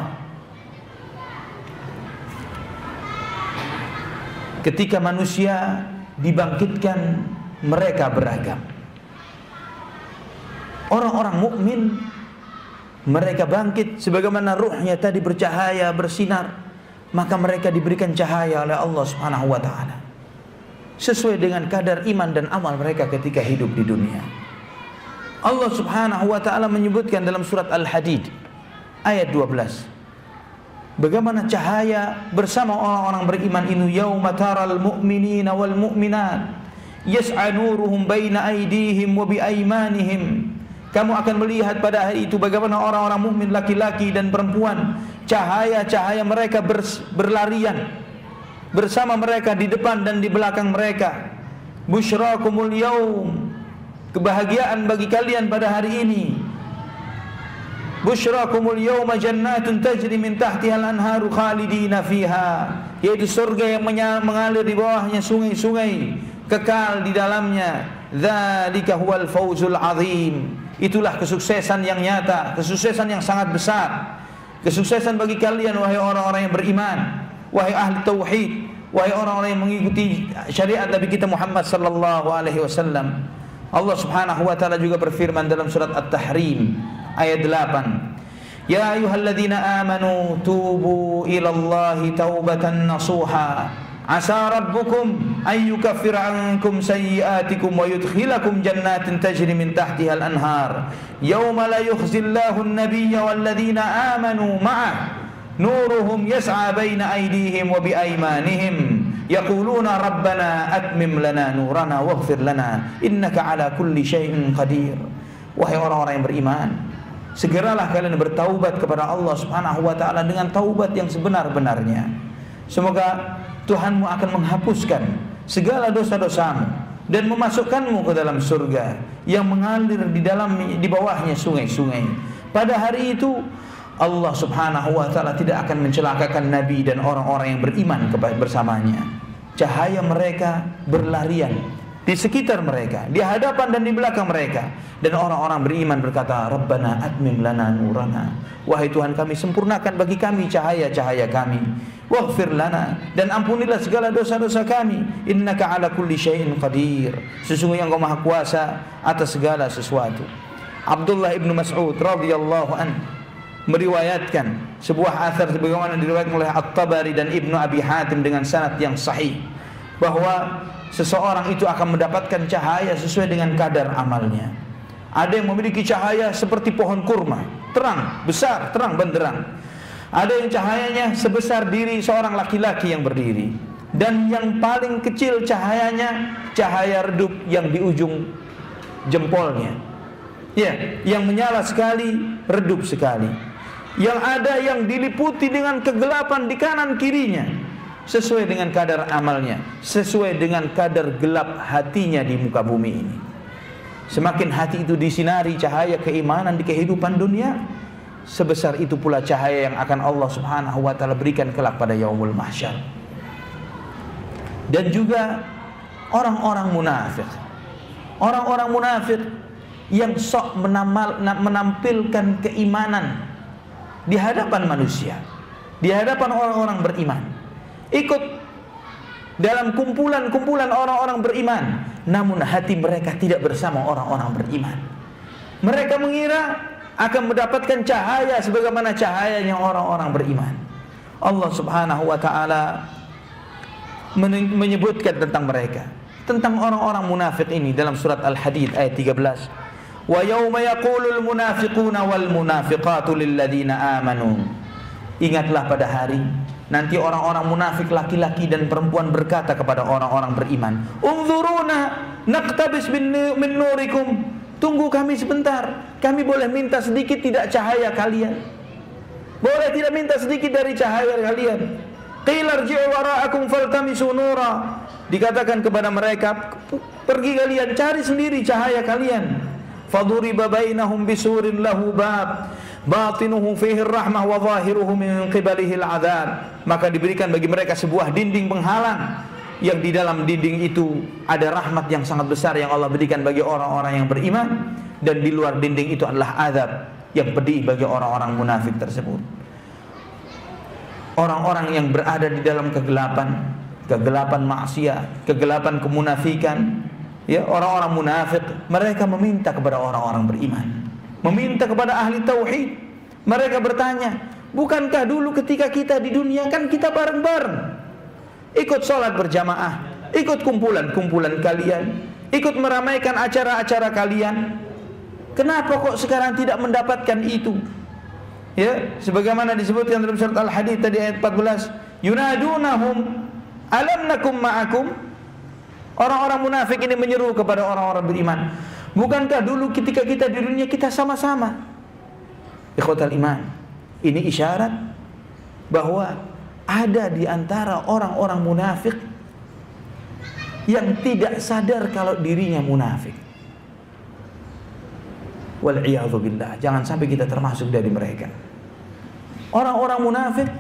Ketika manusia dibangkitkan, mereka beragam. Orang-orang mukmin mereka bangkit sebagaimana ruhnya tadi bercahaya, bersinar, maka mereka diberikan cahaya oleh Allah Subhanahu wa taala sesuai dengan kadar iman dan amal mereka ketika hidup di dunia. Allah Subhanahu wa taala menyebutkan dalam surat Al-Hadid ayat 12, bagaimana cahaya bersama orang-orang beriman ini. Yauma taral mu'minina wal mu'minat yas'a nuruhum baina aydihim wa bi aymanihim. Kamu akan melihat pada hari itu bagaimana orang-orang mukmin laki-laki dan perempuan, cahaya-cahaya mereka berlarian bersama mereka di depan dan di belakang mereka. Busyrakumul yaum, kebahagiaan bagi kalian pada hari ini. Busyrakumul yauma jannatun tajri min tahtiha al-anharu khalidina fiha, yaitu surga yang mengalir di bawahnya sungai-sungai, kekal di dalamnya. Dzalika huwal fawzul azim, itulah kesuksesan yang nyata, kesuksesan yang sangat besar. Kesuksesan bagi kalian wahai orang-orang yang beriman, wahai ahli tauhid, wahai orang-orang yang mengikuti syariat Nabi kita Muhammad sallallahu alaihi wasallam. Allah Subhanahu wa taala juga berfirman dalam surat At-Tahrim ayat 8, ya ayyuhalladzina amanu tubu ilallahi taubatan nasuha asa rabbukum an yukaffira ankum sayyi'atikum wa yudkhilakum jannatin tajri min tahtiha al-anhar yawma la yukhzillahu an-nabiyya walladzina amanu ma'ah nuruhum yas'a baina aydihim wa bi aymanihim yaquluna rabbana atmim lana nurana waghfir lana innaka ala kulli syai'in qadir. Wahai orang-orang yang beriman, segeralah kalian bertaubat kepada Allah Subhanahu wa taala dengan taubat yang sebenar-benarnya. Semoga Tuhanmu akan menghapuskan segala dosa-dosamu dan memasukkanmu ke dalam surga yang mengalir di bawahnya sungai-sungai. Pada hari itu Allah Subhanahu wa taala tidak akan mencelakakan nabi dan orang-orang yang beriman bersamanya. Cahaya mereka berlarian di sekitar mereka, di hadapan dan di belakang mereka, dan orang-orang beriman berkata, Rabbana atmim lana nurana, wahai Tuhan kami, sempurnakan bagi kami cahaya-cahaya kami, waghfir lana, dan ampunilah segala dosa-dosa kami, innaka ala kulli syai'in qadir, sesungguhnya Engkau maha kuasa atas segala sesuatu. Abdullah ibnu Mas'ud radhiyallahu anhu meriwayatkan sebuah athar sebagaimana diriwayatkan oleh At-Tabari dan Ibnu Abi Hatim dengan sanad yang sahih, bahwa seseorang itu akan mendapatkan cahaya sesuai dengan kadar amalnya. Ada yang memiliki cahaya seperti pohon kurma, terang, besar, terang benderang. Ada yang cahayanya sebesar diri seorang laki-laki yang berdiri. Dan yang paling kecil cahayanya, cahaya redup yang di ujung jempolnya. Ya, yang menyala sekali, redup sekali. Yang ada yang diliputi dengan kegelapan di kanan kirinya, sesuai dengan kadar amalnya, sesuai dengan kadar gelap hatinya di muka bumi ini. Semakin hati itu disinari cahaya keimanan di kehidupan dunia, sebesar itu pula cahaya yang akan Allah Subhanahu wa taala berikan kelak pada yaumul mahsyar. Dan juga orang-orang munafik, orang-orang munafik yang sok menampilkan keimanan di hadapan manusia, di hadapan orang-orang beriman, ikut dalam kumpulan-kumpulan orang-orang beriman, namun hati mereka tidak bersama orang-orang beriman. Mereka mengira akan mendapatkan cahaya sebagaimana cahayanya orang-orang beriman. Allah Subhanahu wa taala menyebutkan tentang mereka, tentang orang-orang munafik ini dalam surat Al-Hadid ayat 13. Wa yauma yaqulul munafiquna wal munafiqatu lil ladzina amanu. Ingatlah pada hari nanti orang-orang munafik laki-laki dan perempuan berkata kepada orang-orang beriman, "Unzuruna naqtabis min nurikum." Tunggu kami sebentar, kami boleh minta sedikit tidak cahaya kalian? Boleh tidak minta sedikit dari cahaya kalian? Qila irji'u wara'akum faltamisu nura. Dikatakan kepada mereka, pergi kalian cari sendiri cahaya kalian. Faduriba bainahum bisurin lahu bab batinuhu fihi rahmah wa zahiruhu min qibalihi al-'adzab. Maka diberikan bagi mereka sebuah dinding penghalang, yang di dalam dinding itu ada rahmat yang sangat besar yang Allah berikan bagi orang-orang yang beriman, dan di luar dinding itu adalah azab yang pedih bagi orang-orang munafik tersebut. Orang-orang yang berada di dalam kegelapan maksiat, kegelapan kemunafikan, ya, orang-orang munafik, mereka meminta kepada orang-orang beriman, meminta kepada ahli tauhid. Mereka bertanya, bukankah dulu ketika kita di dunia kan kita bareng-bareng, ikut sholat berjamaah, ikut kumpulan-kumpulan kalian, ikut meramaikan acara-acara kalian, kenapa kok sekarang tidak mendapatkan itu? Ya, sebagaimana disebutkan dalam surat Al-Hadid tadi ayat 14, yunadunahum alam nakum ma'akum. Orang-orang munafik ini menyeru kepada orang-orang beriman, bukankah dulu ketika kita di dunia kita sama-sama? Ikhwatal iman, ini isyarat bahwa ada di antara orang-orang munafik yang tidak sadar kalau dirinya munafik. Wal'iyadzubillah, jangan sampai kita termasuk dari mereka. Orang-orang munafik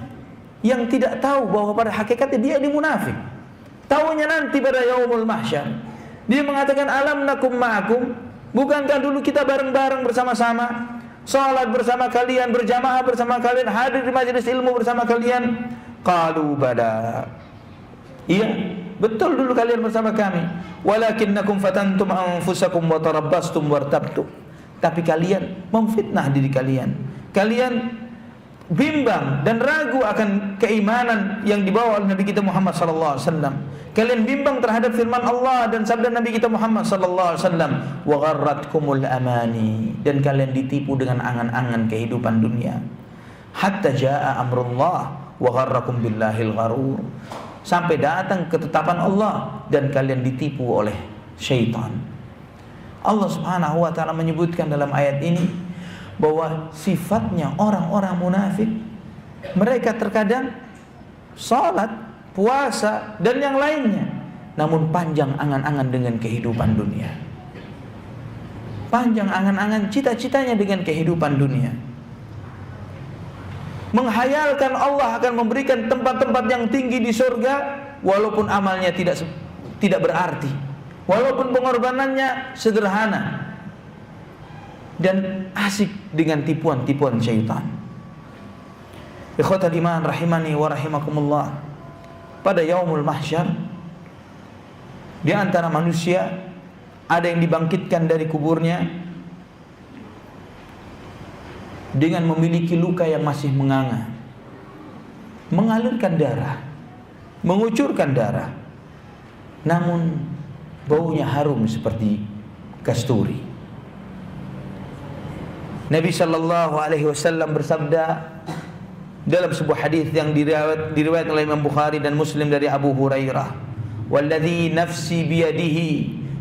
yang tidak tahu bahwa pada hakikatnya dia ini munafik. Tahunya nanti pada yaumul mahsyar. Dia mengatakan alam nakum ma'akum, bukankah dulu kita bareng-bareng bersama-sama, salat bersama kalian, berjamaah bersama kalian, hadir di majelis ilmu bersama kalian? Qalu bala. Iya, betul dulu kalian bersama kami. Walakinnakum fatantum anfusakum wa tarabbastum wartabtum. Tapi kalian memfitnah diri kalian. Kalian bimbang dan ragu akan keimanan yang dibawa oleh Nabi kita Muhammad sallallahu alaihi wasallam. Kalian bimbang terhadap firman Allah dan sabda Nabi kita Muhammad sallallahu alaihi wasallam. Wa gharratkumul amani, dan kalian ditipu dengan angan-angan kehidupan dunia. Hatta jaa amrullah wa gharrakum billahil gharur. Sampai datang ketetapan Allah dan kalian ditipu oleh syaitan. Allah Subhanahu wa taala menyebutkan dalam ayat ini bahwa sifatnya orang-orang munafik, mereka terkadang salat, puasa dan yang lainnya, namun panjang angan-angan dengan kehidupan dunia. Panjang angan-angan cita-citanya dengan kehidupan dunia. Menghayalkan Allah akan memberikan tempat-tempat yang tinggi di surga walaupun amalnya tidak berarti, walaupun pengorbanannya sederhana, dan asik dengan tipuan-tipuan syaitan. Ikhwatal iman rahimani wa rahimakumullah. Pada yaumul mahsyar, di antara manusia ada yang dibangkitkan dari kuburnya dengan memiliki luka yang masih menganga, mengalirkan darah, mengucurkan darah, namun baunya harum seperti kasturi. Nabi sallallahu alaihi wasallam bersabda dalam sebuah hadis yang diriwayatkan oleh Imam Bukhari dan Muslim dari Abu Hurairah, "Walladzi nafsi biyadihi",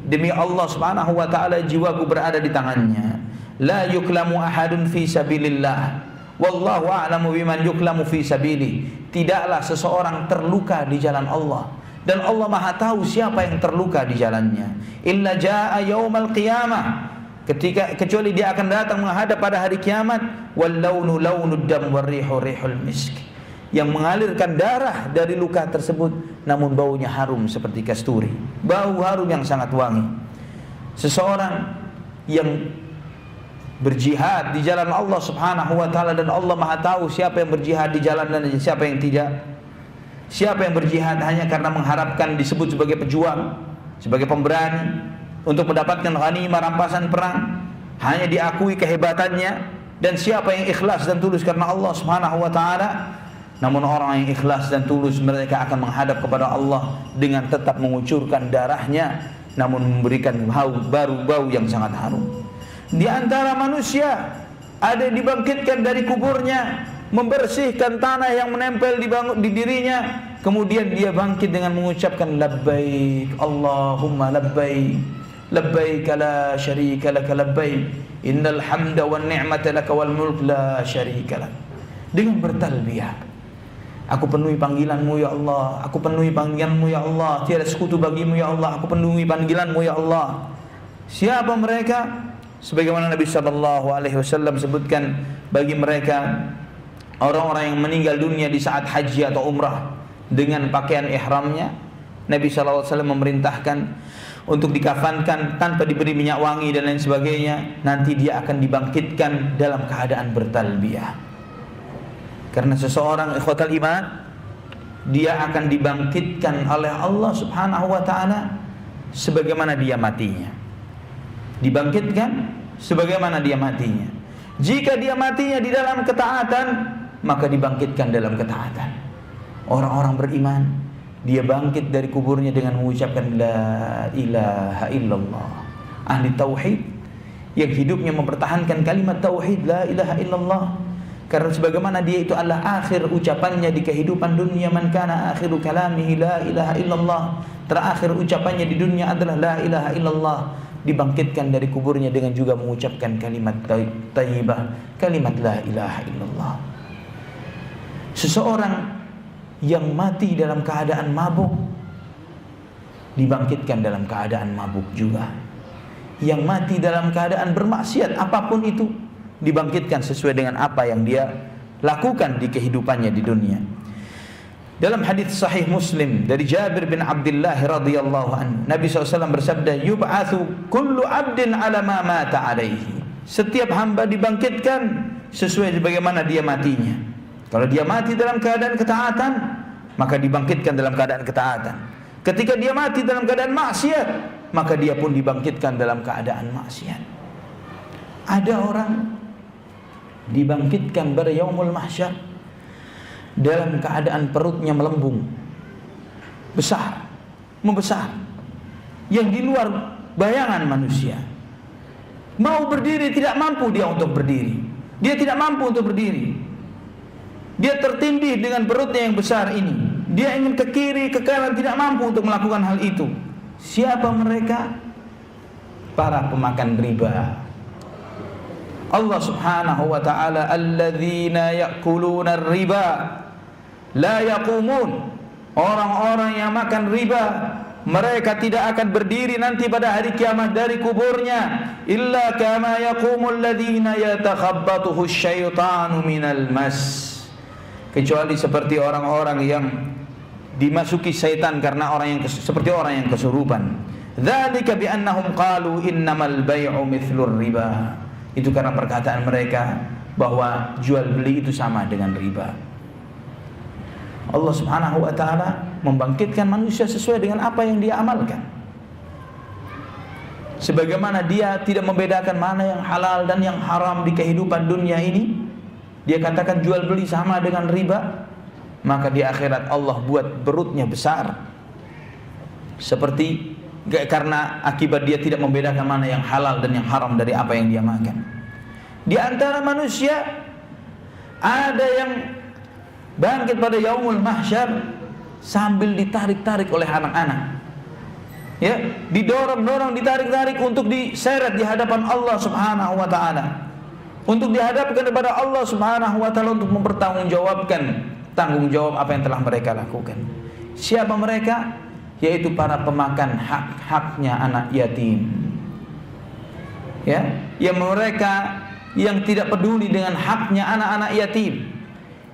demi Allah Subhanahu wa taala jiwaku berada di tangannya, "La yuklamu ahadun fi sabilillah, wallahu a'lamu biman yuklamu fi sabilih." Tidaklah seseorang terluka di jalan Allah, dan Allah Maha tahu siapa yang terluka di jalannya. Illa jaa yaumal qiyamah, kecuali dia akan datang menghadap pada hari kiamat. Wal launu launud dam war rihu rihul misk, yang mengalirkan darah dari luka tersebut, namun baunya harum seperti kasturi, bau harum yang sangat wangi. Seseorang yang berjihad di jalan Allah Subhanahu wa taala, dan Allah Maha tahu siapa yang berjihad di jalan dan siapa yang tidak. Siapa yang berjihad hanya karena mengharapkan disebut sebagai pejuang, sebagai pemberani untuk mendapatkan ghanimah rampasan perang, hanya diakui kehebatannya. Dan siapa yang ikhlas dan tulus karena Allah Subhanahu wa taala, namun orang yang ikhlas dan tulus, mereka akan menghadap kepada Allah dengan tetap mengucurkan darahnya, namun memberikan bau yang sangat harum. Di antara manusia ada yang dibangkitkan dari kuburnya, membersihkan tanah yang menempel di dirinya, kemudian dia bangkit dengan mengucapkan labbaik Allahumma labbaik, labbaik la syarika laka labbaik, innal hamda wan ni'mata laka wal mulk la syarika lak. Dengan bertalbiyah. Aku penuhi panggilan-Mu ya Allah, aku penuhi panggilan-Mu ya Allah, tiada sekutu bagi-Mu ya Allah, aku penuhi panggilan-Mu ya Allah. Siapa mereka? Sebagaimana Nabi SAW sebutkan, bagi mereka orang-orang yang meninggal dunia di saat haji atau umrah dengan pakaian ihramnya, Nabi SAW memerintahkan untuk dikafankan tanpa diberi minyak wangi dan lain sebagainya. Nanti dia akan dibangkitkan dalam keadaan bertalbiyah. Karena seseorang ikhwatal iman, dia akan dibangkitkan oleh Allah Subhanahu wa taala sebagaimana dia matinya. Dibangkitkan sebagaimana dia matinya. Jika dia matinya di dalam ketaatan, maka dibangkitkan dalam ketaatan. Orang-orang beriman, dia bangkit dari kuburnya dengan mengucapkan la ilaha illallah. Ahli tauhid yang hidupnya mempertahankan kalimat tauhid la ilaha illallah. Karena sebagaimana dia itu adalah akhir ucapannya di kehidupan dunia, man kana akhiru kalamihi la ilaha illallah. Terakhir ucapannya di dunia adalah la ilaha illallah. Dibangkitkan dari kuburnya dengan juga mengucapkan kalimat thayyibah, kalimat la ilaha illallah. Seseorang yang mati dalam keadaan mabuk dibangkitkan dalam keadaan mabuk juga. Yang mati dalam keadaan bermaksiat apapun itu dibangkitkan sesuai dengan apa yang dia lakukan di kehidupannya di dunia. Dalam hadis sahih Muslim dari Jabir bin Abdullah radhiyallahu anhu, Nabi SAW bersabda, yub'atsu kullu 'abdin 'ala ma mata 'alaihi. Setiap hamba dibangkitkan sesuai bagaimana dia matinya. Kalau dia mati dalam keadaan ketaatan, maka dibangkitkan dalam keadaan ketaatan. Ketika dia mati dalam keadaan maksiat, maka dia pun dibangkitkan dalam keadaan maksiat. Ada orang dibangkitkan pada yaumul mahsyar dalam keadaan perutnya melembung, besar, membesar, yang di luar bayangan manusia. Mau berdiri tidak mampu dia untuk berdiri. Dia tidak mampu untuk berdiri. Dia tertindih dengan perutnya yang besar ini. Dia ingin ke kiri, ke kanan, tidak mampu untuk melakukan hal itu. Siapa mereka? Para pemakan riba. Allah Subhanahu wa ta'ala, alladzina ya'kuluna riba la yaqumun. Orang-orang yang makan riba, mereka tidak akan berdiri nanti pada hari kiamat dari kuburnya, illa kama yaqumul ladzina yatakhabbathu asyaitanu minal mas. Kecuali seperti orang-orang yang dimasuki syaitan karena seperti orang yang kesurupan. Dzalika bi annahum qalu innamal bai'u mithlur riba. Itu karena perkataan mereka bahwa jual beli itu sama dengan riba. Allah Subhanahu wa ta'ala membangkitkan manusia sesuai dengan apa yang dia amalkan. Sebagaimana dia tidak membedakan mana yang halal dan yang haram di kehidupan dunia ini, dia katakan jual beli sama dengan riba, maka di akhirat Allah buat perutnya besar. Seperti karena akibat dia tidak membedakan mana yang halal dan yang haram dari apa yang dia makan. Di antara manusia ada yang bangkit pada yaumul mahsyar sambil ditarik-tarik oleh anak-anak. Ya, didorong-dorong, ditarik-tarik untuk diseret di hadapan Allah Subhanahu wa taala. Untuk dihadapkan kepada Allah Subhanahu wa taala untuk mempertanggungjawabkan tanggung jawab apa yang telah mereka lakukan. Siapa mereka? Yaitu para pemakan hak-haknya anak yatim. Ya, yang mereka yang tidak peduli dengan haknya anak-anak yatim,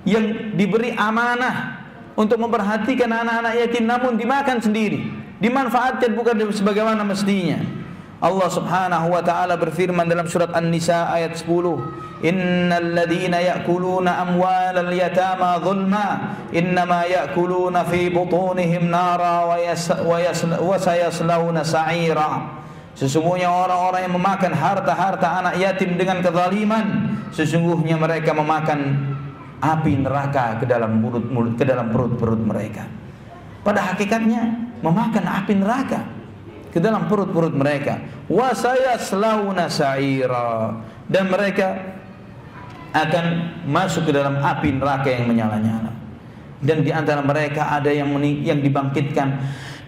yang diberi amanah untuk memperhatikan anak-anak yatim namun dimakan sendiri, dimanfaatkan bukan sebagaimana mestinya. Allah Subhanahu wa ta'ala berfirman dalam surat An-Nisa ayat 10, innal ladzina ya'kuluna amwalal yatama zulma innama ya'kuluna fi butunihim nara wa sayaslawna sa'ira. Sesungguhnya orang-orang yang memakan harta-harta anak yatim dengan kezaliman, sesungguhnya mereka memakan api neraka ke dalam perut-perut mereka. Pada hakikatnya memakan api neraka ke dalam perut-perut mereka. Wa sayaslawna sa'ira, dan mereka akan masuk ke dalam api neraka yang menyala-nyala. Dan di antara mereka ada yang dibangkitkan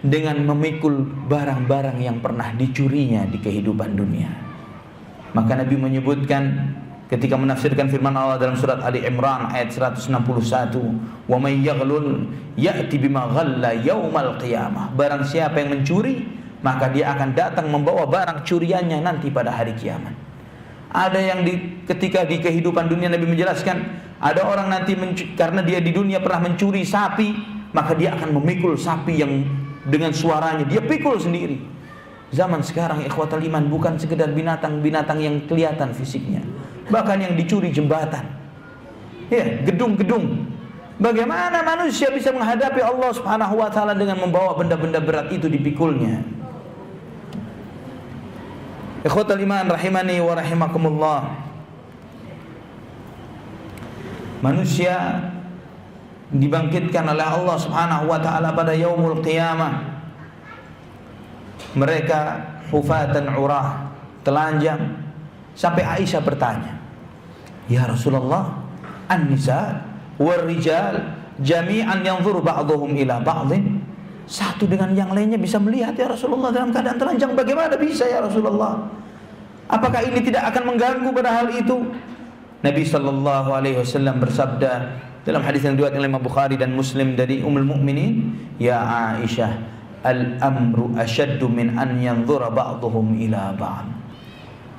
dengan memikul barang-barang yang pernah dicurinya di kehidupan dunia. Maka Nabi menyebutkan ketika menafsirkan firman Allah dalam surat Ali Imran ayat 161, "Wa may yaghlul ya'ti bima ghalla yaumal qiyamah." Barang siapa yang mencuri, maka dia akan datang membawa barang curiannya nanti pada hari kiamat. Ada yang ketika di kehidupan dunia Nabi menjelaskan, ada orang nanti karena dia di dunia pernah mencuri sapi, maka dia akan memikul sapi yang dengan suaranya dia pikul sendiri. Zaman sekarang ikhwatal iman bukan sekedar binatang-binatang yang kelihatan fisiknya, bahkan yang dicuri jembatan, ya, gedung-gedung. Bagaimana manusia bisa menghadapi Allah Subhanahu wa taala dengan membawa benda-benda berat itu dipikulnya? Ikhwatal iman rahimani wa rahimakumullah. Manusia dibangkitkan oleh Allah Subhanahu wa taala pada yaumul qiyamah. Mereka hufatan urah, telanjang. Sampai Aisyah bertanya, "Ya Rasulullah, an-nisa wal rijal jami'an yanzuru ba'dhum ila ba'dhin." Satu dengan yang lainnya bisa melihat ya Rasulullah dalam keadaan telanjang. Bagaimana bisa ya Rasulullah? Apakah ini tidak akan mengganggu pada hal itu? Nabi sallallahu alaihi wasallam bersabda dalam hadis yang diriwayatkan oleh Imam Bukhari dan Muslim dari Ummul Mukminin, "Ya Aisyah, al-amru asyaddu min an yanzura ba'dhum ila ba'd."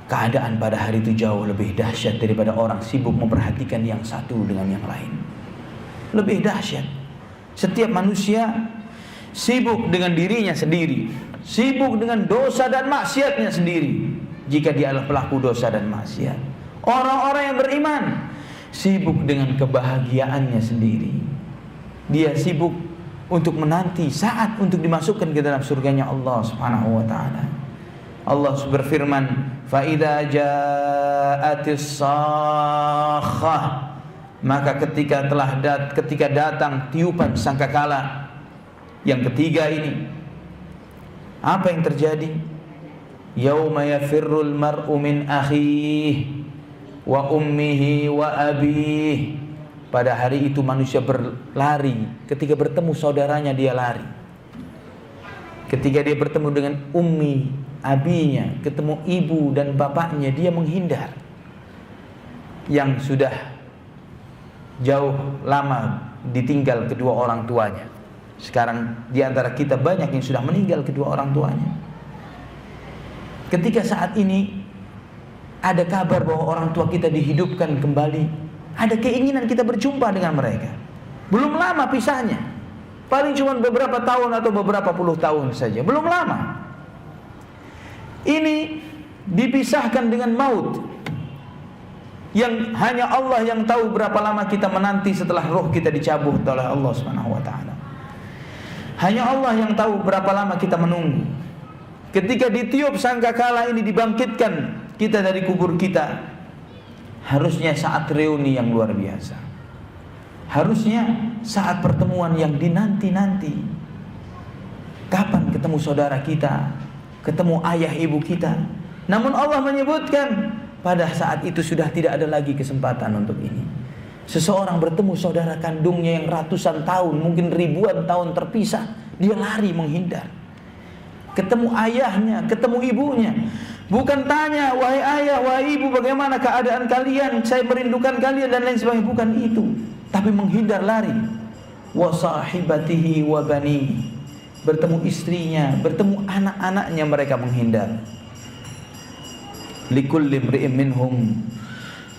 Keadaan pada hari itu jauh lebih dahsyat daripada orang sibuk memperhatikan yang satu dengan yang lain. Lebih dahsyat. Setiap manusia sibuk dengan dirinya sendiri, sibuk dengan dosa dan maksiatnya sendiri. Jika dia adalah pelaku dosa dan maksiat, orang-orang yang beriman sibuk dengan kebahagiaannya sendiri. Dia sibuk untuk menanti saat untuk dimasukkan ke dalam surganya Allah Subhanahu wa taala. Allah berfirman, "Fa idza ja'atis sakhah," maka ketika datang tiupan sangkakala yang ketiga ini, apa yang terjadi? Yauma yafirrul mar'u min akhihi wa ummihi wa abihi. Pada hari itu manusia berlari. Ketika bertemu saudaranya dia lari. Ketika dia bertemu dengan ummi, abinya, ketemu ibu dan bapaknya, dia menghindar. Yang sudah jauh lama ditinggal kedua orang tuanya. Sekarang di antara kita banyak yang sudah meninggal kedua orang tuanya. Ketika saat ini ada kabar bahwa orang tua kita dihidupkan kembali, ada keinginan kita berjumpa dengan mereka. Belum lama pisahnya, paling cuma beberapa tahun atau beberapa puluh tahun saja, belum lama. Ini dipisahkan dengan maut, yang hanya Allah yang tahu berapa lama kita menanti setelah roh kita dicabut oleh Allah Subhanahu wa taala. Hanya Allah yang tahu berapa lama kita menunggu. Ketika ditiup sangkakala ini dibangkitkan kita dari kubur kita, harusnya saat reuni yang luar biasa. Harusnya saat pertemuan yang dinanti-nanti. Kapan ketemu saudara kita, ketemu ayah ibu kita. Namun Allah menyebutkan pada saat itu sudah tidak ada lagi kesempatan untuk ini. Seseorang bertemu saudara kandungnya yang ratusan tahun, mungkin ribuan tahun terpisah, dia lari menghindar. Ketemu ayahnya, ketemu ibunya, bukan tanya, "Wahai ayah, wahai ibu, bagaimana keadaan kalian? Saya merindukan kalian," dan lain sebagainya. Bukan itu, tapi menghindar, lari. Wa sahibatihi wa bani, bertemu istrinya, bertemu anak-anaknya, mereka menghindar. Likulli imri'in minhum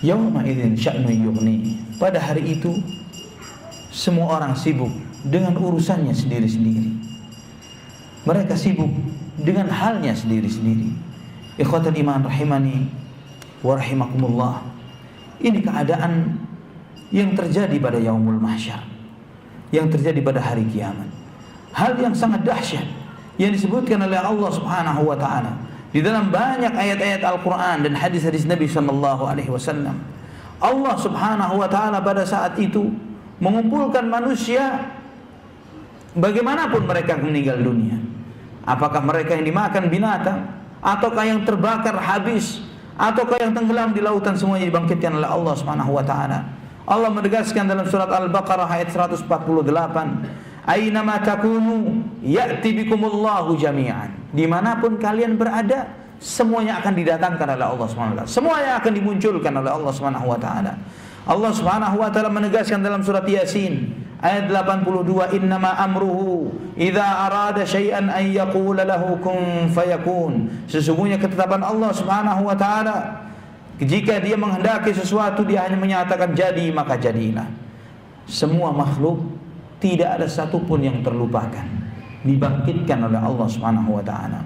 yawma idzin sya'nu yughni. Pada hari itu semua orang sibuk dengan urusannya sendiri-sendiri. Mereka sibuk dengan halnya sendiri-sendiri. Ikhwatul iman rahimani wa rahimakumullah. Ini keadaan yang terjadi pada yaumul mahsyar, yang terjadi pada hari kiamat. Hal yang sangat dahsyat yang disebutkan oleh Allah Subhanahu wa taala di dalam banyak ayat-ayat Al-Qur'an dan hadis-hadis Nabi sallallahu alaihi wasallam. Allah Subhanahu wa taala pada saat itu mengumpulkan manusia bagaimanapun mereka meninggal dunia. Apakah mereka yang dimakan binatang, ataukah yang terbakar habis, ataukah yang tenggelam di lautan, semuanya dibangkitkan oleh Allah Subhanahu wa taala. Allah menegaskan dalam surat Al-Baqarah ayat 148, "Ainama takunu ya'ti bikumullahu jami'an." Dimanapun kalian berada, semuanya akan didatangkan oleh Allah Subhanahu wa taala. Semuanya akan dimunculkan oleh Allah Subhanahu wa taala. Allah Subhanahu wa taala menegaskan dalam surat Yasin ayat 82, innama amruhu idza arada syai'an an yaqula lahu kun fayakun. Sesungguhnya ketetapan Allah Subhanahu wa taala, jika dia menghendaki sesuatu, dia hanya menyatakan jadi, maka jadilah. Semua makhluk tidak ada satupun yang terlupakan, dibangkitkan oleh Allah Subhanahu wa taala.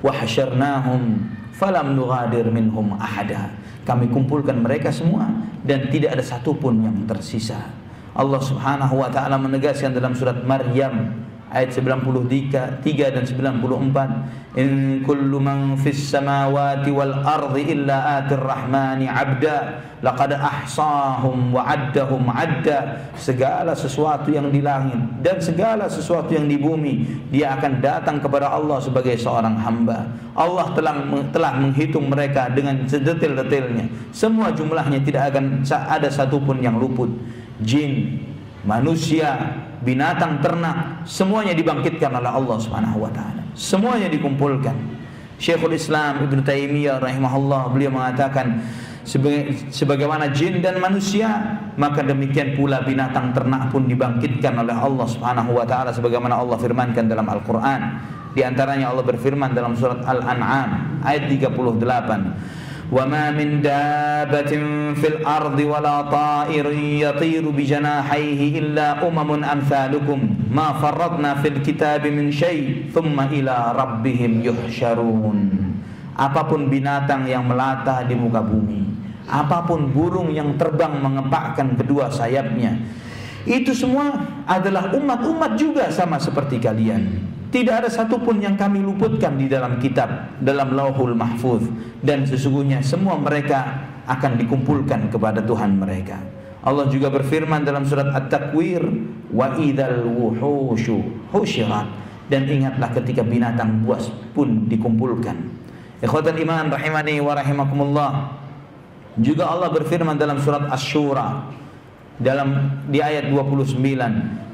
Wa hasyarnahum falam nughadir minhum ahada. Kami kumpulkan mereka semua dan tidak ada satupun yang tersisa. Allah Subhanahu wa taala menegaskan dalam surat Maryam ayat 93 dan 94, in kullu man fis samawati wal ardi illa atir rahmani abda laqad ahsahum wa addahum adda. Segala sesuatu yang di langit dan segala sesuatu yang di bumi, dia akan datang kepada Allah sebagai seorang hamba. Allah telah menghitung mereka dengan sedetail-detailnya. Semua jumlahnya tidak akan ada satupun yang luput. Jin, manusia, binatang, ternak, semuanya dibangkitkan oleh Allah Subhanahu wa taala. Semuanya dikumpulkan. Syekhul Islam Ibnu Taimiyah rahimahullah, beliau mengatakan sebagaimana jin dan manusia, maka demikian pula binatang, ternak pun dibangkitkan oleh Allah Subhanahu wa taala sebagaimana Allah firmankan dalam Al-Qur'an. Di antaranya Allah berfirman dalam surat Al-An'am ayat 38, وَمَا مِنْ دَابَّةٍ فِي الْأَرْضِ وَلَا طَائِرٍ يَطِيرُ بِجَنَاحَيْهِ إِلَّا أُمَمٌ أَمْثَالُكُمْ مَا فَرَّطْنَا فِي الْكِتَابِ مِنْ شَيْءٍ ثُمَّ إِلَى رَبِّهِمْ يُحْشَرُونَ. Apapun binatang yang melata di muka bumi, apapun burung yang terbang mengepakkan kedua sayapnya, itu semua adalah umat-umat juga sama seperti kalian. Tidak ada satupun yang kami luputkan di dalam kitab, dalam Lauhul Mahfuz, dan sesungguhnya semua mereka akan dikumpulkan kepada Tuhan mereka. Allah juga berfirman dalam surat At-Takwir, wa idzal wuhushu husyirat, dan ingatlah ketika binatang buas pun dikumpulkan. Ikhwatal iman rahimani wa rahimakumullah. Juga Allah berfirman dalam surat Asy-Syura di ayat 29,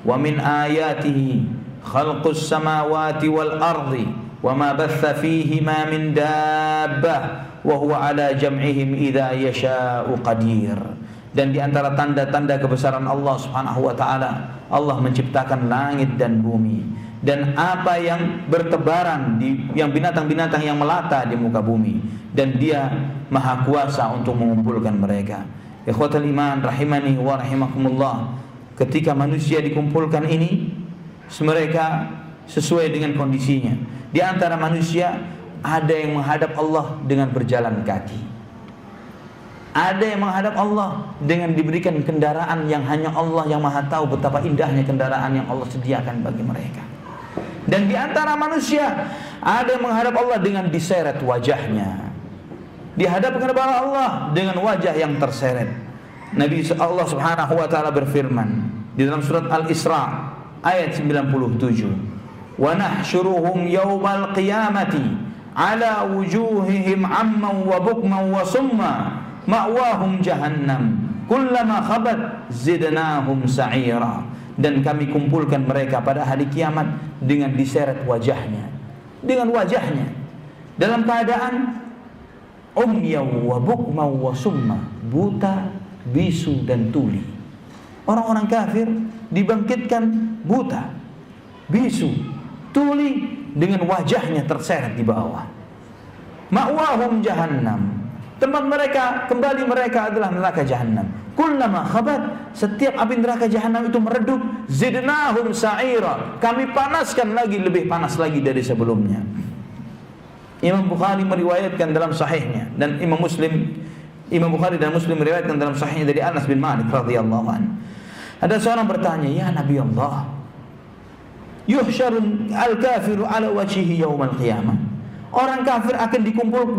wa min ayatihi khalqus samawati wal ardi wa ma batha fihima min dabbah wa huwa ala jam'ihim idza yasha'u qadir. Dan di antara tanda-tanda kebesaran Allah Subhanahu wa taala, Allah menciptakan langit dan bumi dan apa yang bertebaran yang binatang-binatang yang melata di muka bumi, dan Dia Maha Kuasa untuk mengumpulkan mereka. Ikhwatal iman rahimani wa rahimakumullah. Ketika manusia dikumpulkan ini, mereka sesuai dengan kondisinya. Di antara manusia ada yang menghadap Allah dengan berjalan kaki, ada yang menghadap Allah dengan diberikan kendaraan yang hanya Allah yang Maha tahu betapa indahnya kendaraan yang Allah sediakan bagi mereka. Dan di antara manusia ada yang menghadap Allah dengan diseret wajahnya, dihadapkan kepada Allah dengan wajah yang terseret. Nabi Allah Subhanahu wa taala berfirman di dalam surat Al-Isra ayat 97, wa nahsyuruhum yaumal qiyamati ala wujuhihim amman wa bukman wa summa ma'wahum jahannam kullama khabat zidnahum sa'ira. Dan kami kumpulkan mereka pada hari kiamat dengan diseret wajahnya, dalam keadaan umya wa bukma wa summa, buta, bisu dan tuli. Orang-orang kafir dibangkitkan buta, bisu, tuli, dengan wajahnya terseret di bawah. Ma'wahum jahannam, tempat mereka, kembali mereka adalah neraka jahannam. Kullama khabat, setiap api neraka jahannam itu meredup, zidnahum sa'ira, kami panaskan lagi, lebih panas lagi dari sebelumnya. Imam Bukhari meriwayatkan dalam sahihnya, dan Imam Bukhari dan Muslim meriwayatkan dalam sahihnya dari Anas bin Malik radhiyallahu anhu. Ada seorang bertanya, ya Nabi Allah, yuhsyarun al-kafiru ala wajhihi yaumal qiyamah. Orang kafir akan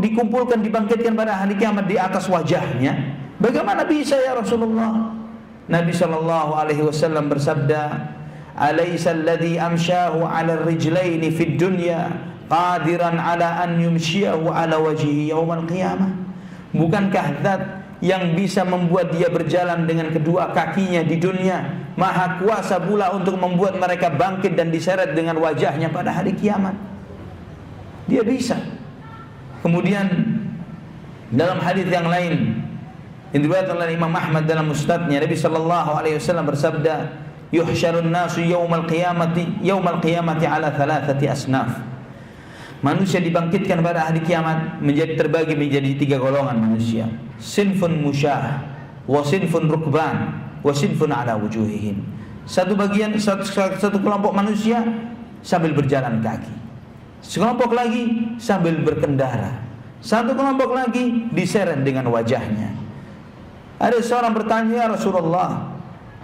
dikumpulkan, dibangkitkan pada hari kiamat di atas wajahnya. Bagaimana bisa ya Rasulullah? Nabi sallallahu alaihi wasallam bersabda, "Alaysa alladhi amshahu 'ala ar-rijlaini fid dunya qadiran 'ala an yumshiyahu 'ala wajhihi yaumal qiyamah?" Bukankah zat yang bisa membuat dia berjalan dengan kedua kakinya di dunia Maha kuasa pula untuk membuat mereka bangkit dan diseret dengan wajahnya pada hari kiamat? Dia bisa. Kemudian dalam hadis yang lain yang diriwayatkan oleh Imam Ahmad dalam Musnadnya, Nabi sallallahu alaihi wasallam bersabda, "Yuhsyarun nasu yaumal qiyamati ala thalathati asnaf." Manusia dibangkitkan pada hari kiamat terbagi menjadi 3 golongan manusia. Sinfun musyah, wa sinfun rukban, wa sinfun ala wujuhihim. Satu kelompok manusia sambil berjalan kaki. Sekelompok lagi sambil berkendara. Satu kelompok lagi diseret dengan wajahnya. Ada seorang bertanya, "Ya Rasulullah,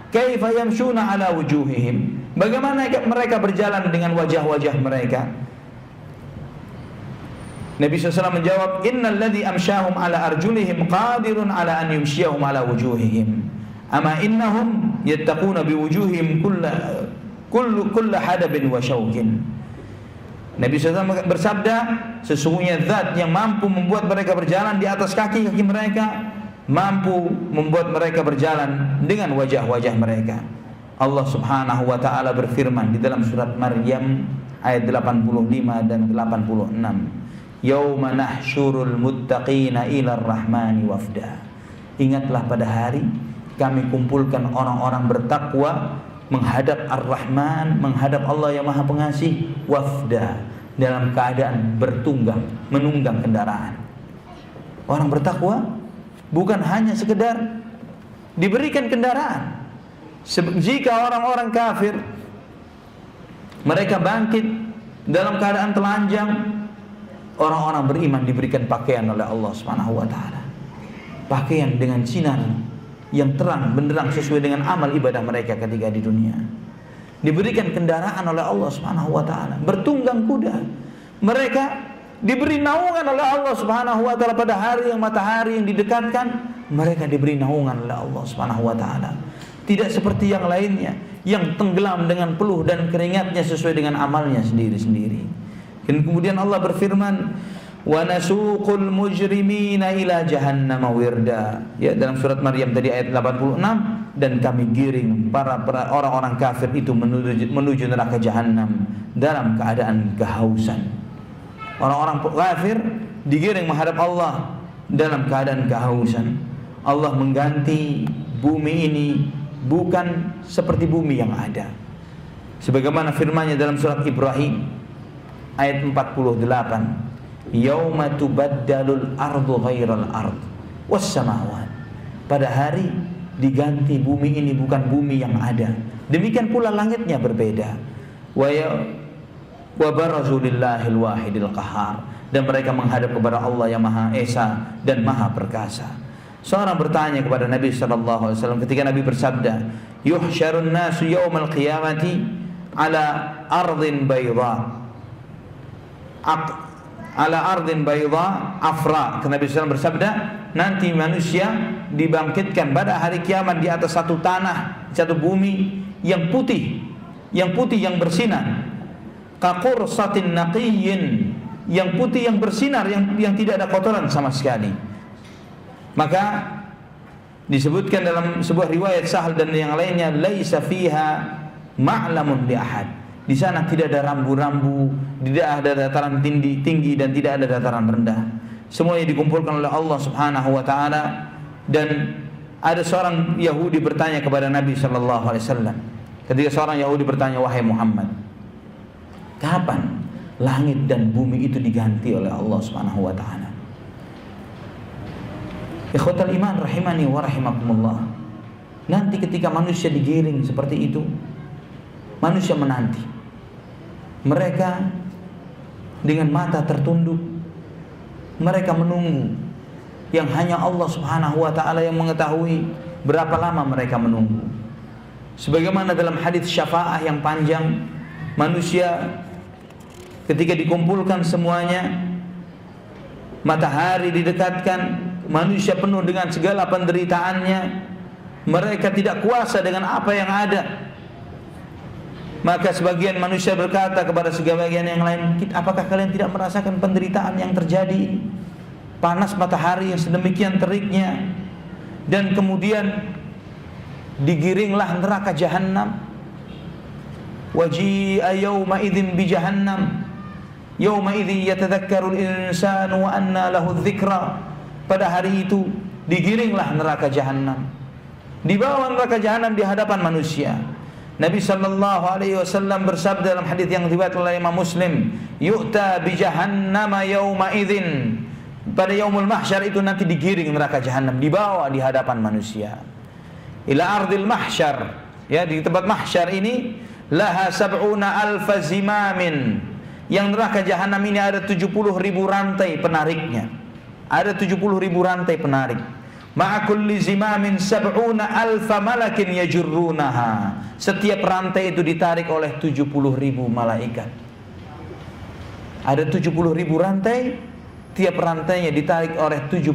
kaifa yamshuna ala wujuhihim?" Bagaimana mereka berjalan dengan wajah-wajah mereka? Nabi SAW menjawab, "Innal ladzi amsyahum ala arjulihim qadirun ala an yumsyiyahum ala wujuhihim. Ama innahum yattaquna biwujuhihim kulla hadabin wa syaukin." Nabi SAW bersabda, sesungguhnya zat yang mampu membuat mereka berjalan di atas kaki-kaki mereka, mampu membuat mereka berjalan dengan wajah-wajah mereka. Allah Subhanahu wa taala berfirman di dalam surat Maryam ayat 85 dan 86. Yauma nahsyurul muttaqina ilar rahmani wafda. Ingatlah pada hari kami kumpulkan orang-orang bertakwa menghadap Ar-Rahman, menghadap Allah yang Maha Pengasih, wafda, dalam keadaan menunggang kendaraan. Orang bertakwa bukan hanya sekedar diberikan kendaraan. Jika orang-orang kafir mereka bangkit dalam keadaan telanjang, orang-orang beriman diberikan pakaian oleh Allah Subhanahu wa taala. Pakaian dengan sinar yang terang benderang sesuai dengan amal ibadah mereka ketika di dunia. Diberikan kendaraan oleh Allah Subhanahu wa taala, bertunggang kuda. Mereka diberi naungan oleh Allah Subhanahu wa taala pada hari yang matahari yang didekatkan, mereka diberi naungan oleh Allah Subhanahu wa taala. Tidak seperti yang lainnya yang tenggelam dengan peluh dan keringatnya sesuai dengan amalnya sendiri-sendiri. Dan kemudian Allah berfirman, "Wa nasuqul mujrimina ila jahannam wirda." Ya, dalam surat Maryam tadi ayat 86, dan kami giring para orang-orang kafir itu menuju neraka jahanam dalam keadaan kehausan. Orang-orang kafir digiring menghadap Allah dalam keadaan kehausan. Allah mengganti bumi ini bukan seperti bumi yang ada. Sebagaimana firman-Nya dalam surat Ibrahim ayat 48, "Yauma tubaddalul ardu ghairal ard was samawat." Pada hari diganti bumi ini bukan bumi yang ada. Demikian pula langitnya berbeda. Wa barazu lillahil wahidil qahar, dan mereka menghadap kepada Allah yang Maha Esa dan Maha Perkasa. Seorang bertanya kepada Nabi sallallahu alaihi wasallam ketika Nabi bersabda, "Yuhsyarun nasu yaumal qiyamati ala ardin bayda." Ala ardin bayda afra. Nabi SAW bersabda, nanti manusia dibangkitkan pada hari kiamat di atas satu tanah, satu bumi yang putih, yang bersinar. Kaqursatin naqiyyin, yang putih yang bersinar, yang tidak ada kotoran sama sekali. Maka disebutkan dalam sebuah riwayat Sahal dan yang lainnya, laisa fiha ma'lamun li ahad. Di sana tidak ada rambu-rambu, tidak ada dataran tinggi dan tidak ada dataran rendah. Semuanya dikumpulkan oleh Allah Subhanahu wa taala. Dan ada seorang Yahudi bertanya kepada Nabi sallallahu alaihi wasallam. Ketika seorang Yahudi bertanya, "Wahai Muhammad, kapan langit dan bumi itu diganti oleh Allah Subhanahu wa taala?" Ikhwatal iman rahimani wa rahimakumullah. Nanti ketika manusia digiring seperti itu, manusia menanti. Mereka dengan mata tertunduk, mereka menunggu yang hanya Allah Subhanahu wa taala yang mengetahui berapa lama mereka menunggu. Sebagaimana dalam hadis syafaah yang panjang, manusia ketika dikumpulkan semuanya, matahari didekatkan, manusia penuh dengan segala penderitaannya, mereka tidak kuasa dengan apa yang ada. Maka sebagian manusia berkata kepada sebagian yang lain, "Apakah kalian tidak merasakan penderitaan yang terjadi ini? Panas matahari yang sedemikian teriknya, dan kemudian digiringlah neraka jahanam. Waji'a yauma idzin bi jahannam." Yauma idzin yatadzakkarul insanu wa anna lahu dzikra. Pada hari itu digiringlah neraka jahanam, dibawa neraka jahanam di hadapan manusia. Nabi sallallahu alaihi wasallam bersabda dalam hadis yang diriwayatkan oleh Imam Muslim, "Yu'ta bi jahannama yauma idzin." Pada yaumul mahsyar itu nanti digiring neraka jahanam, dibawa di hadapan manusia. Ila ardil mahsyar, ya, di tempat mahsyar ini laha sab'una alfa zimamin. Yang neraka jahanam ini ada 70.000 rantai penariknya. Ada 70.000 rantai penarik. Ma'a kulli zimamin sab'una alfa malakin yajurrunaha. Setiap rantai itu ditarik oleh 70.000 malaikat. Ada 70.000 rantai, tiap rantainya ditarik oleh 70.000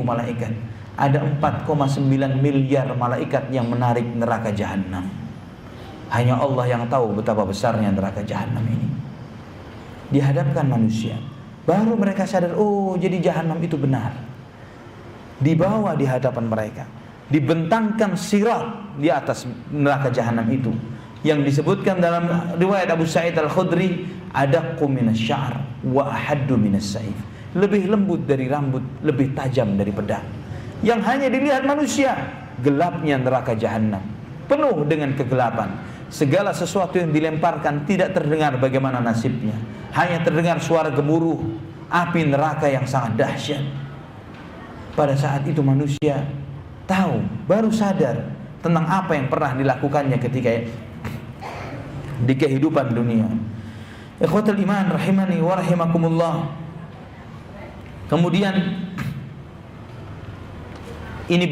malaikat. Ada 4,9 miliar malaikat yang menarik neraka jahanam. Hanya Allah yang tahu betapa besarnya neraka jahanam ini. Dihadapkan manusia, baru mereka sadar, oh jadi jahanam itu benar. Dibawa di hadapan mereka, dibentangkan sirat di atas neraka jahanam itu, yang disebutkan dalam riwayat Abu Sa'id Al-Khudri, adaqqu minasy-sya'r wa ahaddu minas-saif. Lebih lembut dari rambut, lebih tajam dari pedang. Yang hanya dilihat manusia, gelapnya neraka jahanam, penuh dengan kegelapan. Segala sesuatu yang dilemparkan tidak terdengar bagaimana nasibnya. Hanya terdengar suara gemuruh api neraka yang sangat dahsyat. Pada saat itu manusia tahu, baru sadar tentang apa yang pernah dilakukannya ketika di kehidupan dunia. Ikhwatul iman rahimani wa rahimakumullah. Kemudian ini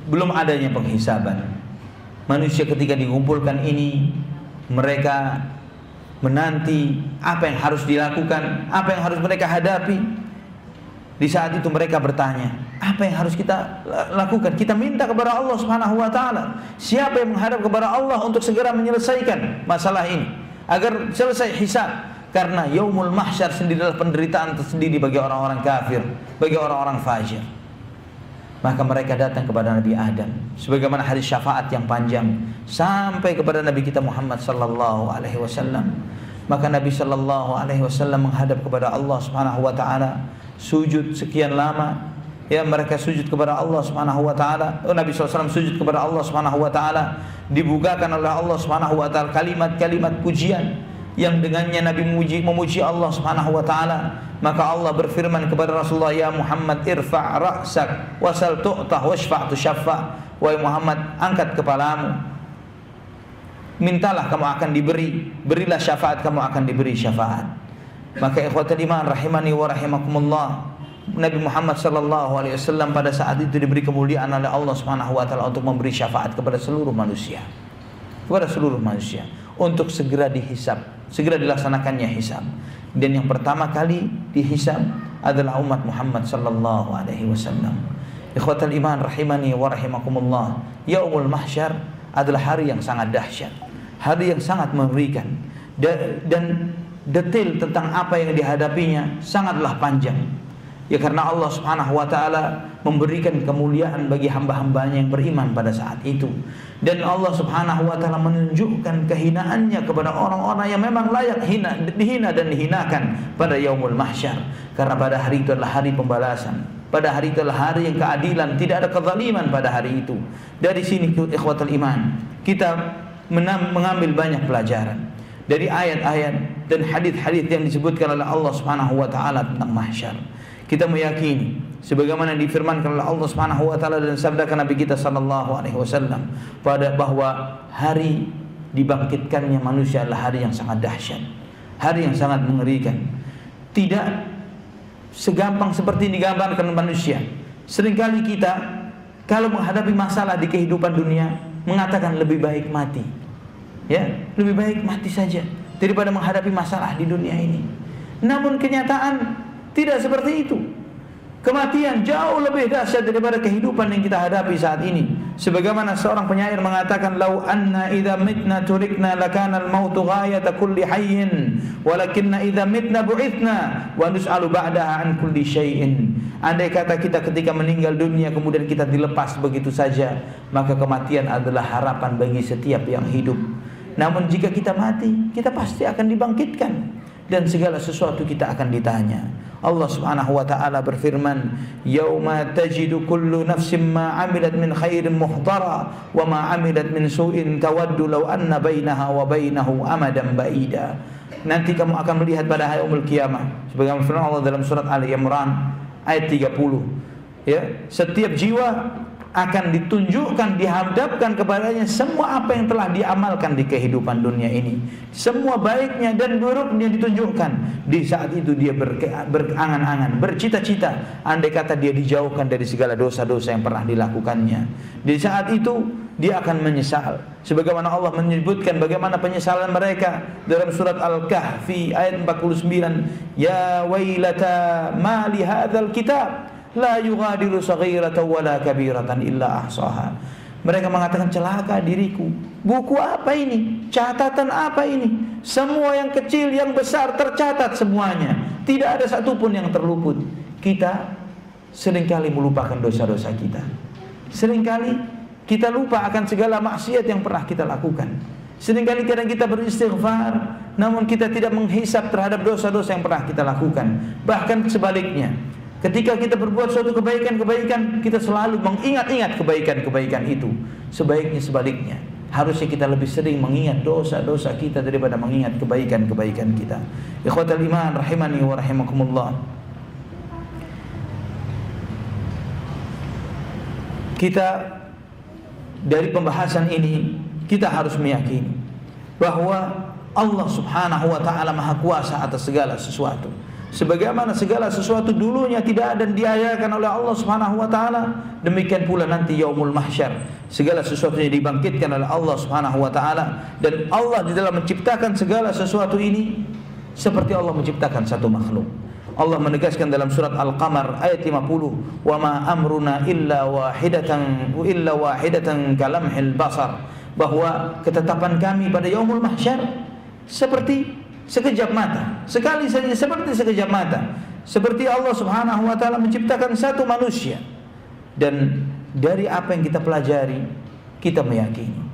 belum adanya penghisaban. Manusia ketika dikumpulkan ini, mereka menanti apa yang harus dilakukan, apa yang harus mereka hadapi. Di saat itu mereka bertanya, apa yang harus kita lakukan? Kita minta kepada Allah Subhanahu wa taala. Siapa yang menghadap kepada Allah untuk segera menyelesaikan masalah ini agar selesai hisab? Karena yaumul mahsyar sendiri adalah penderitaan tersendiri bagi orang-orang kafir, bagi orang-orang fajir. Maka mereka datang kepada Nabi Adam, sebagaimana hadis syafaat yang panjang sampai kepada Nabi kita Muhammad sallallahu alaihi wasallam. Maka Nabi sallallahu alaihi wasallam menghadap kepada Allah Subhanahu wa taala, sujud sekian lama. Ya, mereka sujud kepada Allah Subhanahu wa taala. Nabi SAW sujud kepada Allah Subhanahu wa taala. Dibukakan oleh Allah Subhanahu wa taala kalimat-kalimat pujian yang dengannya Nabi memuji Allah Subhanahu wa taala. Maka Allah berfirman kepada Rasulullah, "Ya Muhammad, irfa' ra'sak wasal tu'tah washfa' tushaffa." Wahai Muhammad, angkat kepalamu, mintalah kamu akan diberi, berilah syafaat kamu akan diberi syafaat. Maka ikhwatul iman rahimani wa rahimakumullah, Nabi Muhammad sallallahu alaihi wasallam pada saat itu diberi kemuliaan oleh Allah Subhanahu wa taala untuk memberi syafaat kepada seluruh manusia. Kepada seluruh manusia untuk segera dihisab, segera dilaksanakannya hisab. Dan yang pertama kali dihisab adalah umat Muhammad sallallahu alaihi wasallam. Ikhwatul iman rahimani wa rahimakumullah, yaumul mahsyar adalah hari yang sangat dahsyat, hari yang sangat mengerikan, dan detail tentang apa yang dihadapinya sangatlah panjang. Ya, karena Allah Subhanahu wa taala memberikan kemuliaan bagi hamba-hambanya yang beriman pada saat itu. Dan Allah Subhanahu wa taala menunjukkan kehinaannya kepada orang-orang yang memang layak dihina dan dihinakan pada yaumul mahsyar. Karena pada hari itu adalah hari pembalasan. Pada hari itu adalah hari yang keadilan, tidak ada kezaliman pada hari itu. Dari sini ikhwatul iman, kita mengambil banyak pelajaran dari ayat-ayat dan hadis-hadis yang disebutkan oleh Allah Subhanahu wa taala tentang mahsyar. Kita meyakini sebagaimana difirmankan oleh Allah Subhanahu wa taala dan sabdakan Nabi kita sallallahu alaihi wasallam bahwa hari dibangkitkannya manusia adalah hari yang sangat dahsyat, hari yang sangat mengerikan. Tidak segampang seperti digambarkan manusia. Seringkali kita kalau menghadapi masalah di kehidupan dunia mengatakan lebih baik mati. Ya, lebih baik mati saja daripada menghadapi masalah di dunia ini. Namun kenyataan tidak seperti itu. Kematian jauh lebih dahsyat daripada kehidupan yang kita hadapi saat ini. Sebagaimana seorang penyair mengatakan, "Lau anna idza mitna turikna lakana al-mautu ghayata kulli hayyin, walakinna idza mitna bu'ithna wa nus'alu ba'daha an kulli syai'in." Andai kata kita ketika meninggal dunia kemudian kita dilepas begitu saja, maka kematian adalah harapan bagi setiap yang hidup. Namun jika kita mati, kita pasti akan dibangkitkan. dan segala sesuatu kita akan ditanya. Allah Subhanahu wa taala berfirman, "Yauma tajidu kullu nafsin ma 'amilat min khairin muhdara wa ma 'amilat min su'in tawaddu law anna bainaha wa bainahu amadan ba'ida." Nanti kamu akan melihat pada hari yaumul qiyamah, sebagaimana firman Allah dalam surat Ali Imran ayat 30. Ya, setiap jiwa akan ditunjukkan, dihadapkan kepadanya semua apa yang telah diamalkan di kehidupan dunia ini. Semua baiknya dan buruknya ditunjukkan. Di saat itu dia berangan-angan, bercita-cita, andai kata dia dijauhkan dari segala dosa-dosa yang pernah dilakukannya. Di saat itu dia akan menyesal. Sebagaimana Allah menyebutkan bagaimana penyesalan mereka dalam surat Al-Kahfi ayat 49, "Ya wailata ma li hadzal kitab la yughadiru saghiratan wala kabiratan illa ahsaha." Mereka mengatakan, celaka diriku, buku apa ini, catatan apa ini, semua yang kecil yang besar tercatat semuanya, tidak ada satupun yang terluput. Kita seringkali melupakan dosa-dosa kita, seringkali kita lupa akan segala maksiat yang pernah kita lakukan. Seringkali kadang kita beristighfar, namun kita tidak menghisap terhadap dosa-dosa yang pernah kita lakukan. Bahkan sebaliknya, ketika kita berbuat suatu kebaikan-kebaikan, kita selalu mengingat-ingat kebaikan-kebaikan itu. Sebaliknya, harusnya kita lebih sering mengingat dosa-dosa kita daripada mengingat kebaikan-kebaikan kita. Ikhwatal iman rahimani wa rahimakumullah. Kita dari pembahasan ini, kita harus meyakini bahwa Allah Subhanahu wa taala Maha Kuasa atas segala sesuatu. Sebagaimana segala sesuatu dulunya tidak ada dan diadakan oleh Allah Subhanahu wa taala, demikian pula nanti yaumul mahsyar segala sesuatunya dibangkitkan oleh Allah Subhanahu wa taala. Dan Allah di dalam menciptakan segala sesuatu ini seperti Allah menciptakan satu makhluk. Allah menegaskan dalam surat Al-Qamar ayat 50, "Wa ma amruna illa wahidatan kalamhil basar." Bahwa ketetapan kami pada yaumul mahsyar seperti sekejap mata, sekali saja, seperti sekejap mata. Seperti Allah Subhanahu wa taala menciptakan satu manusia. Dan dari apa yang kita pelajari, kita meyakini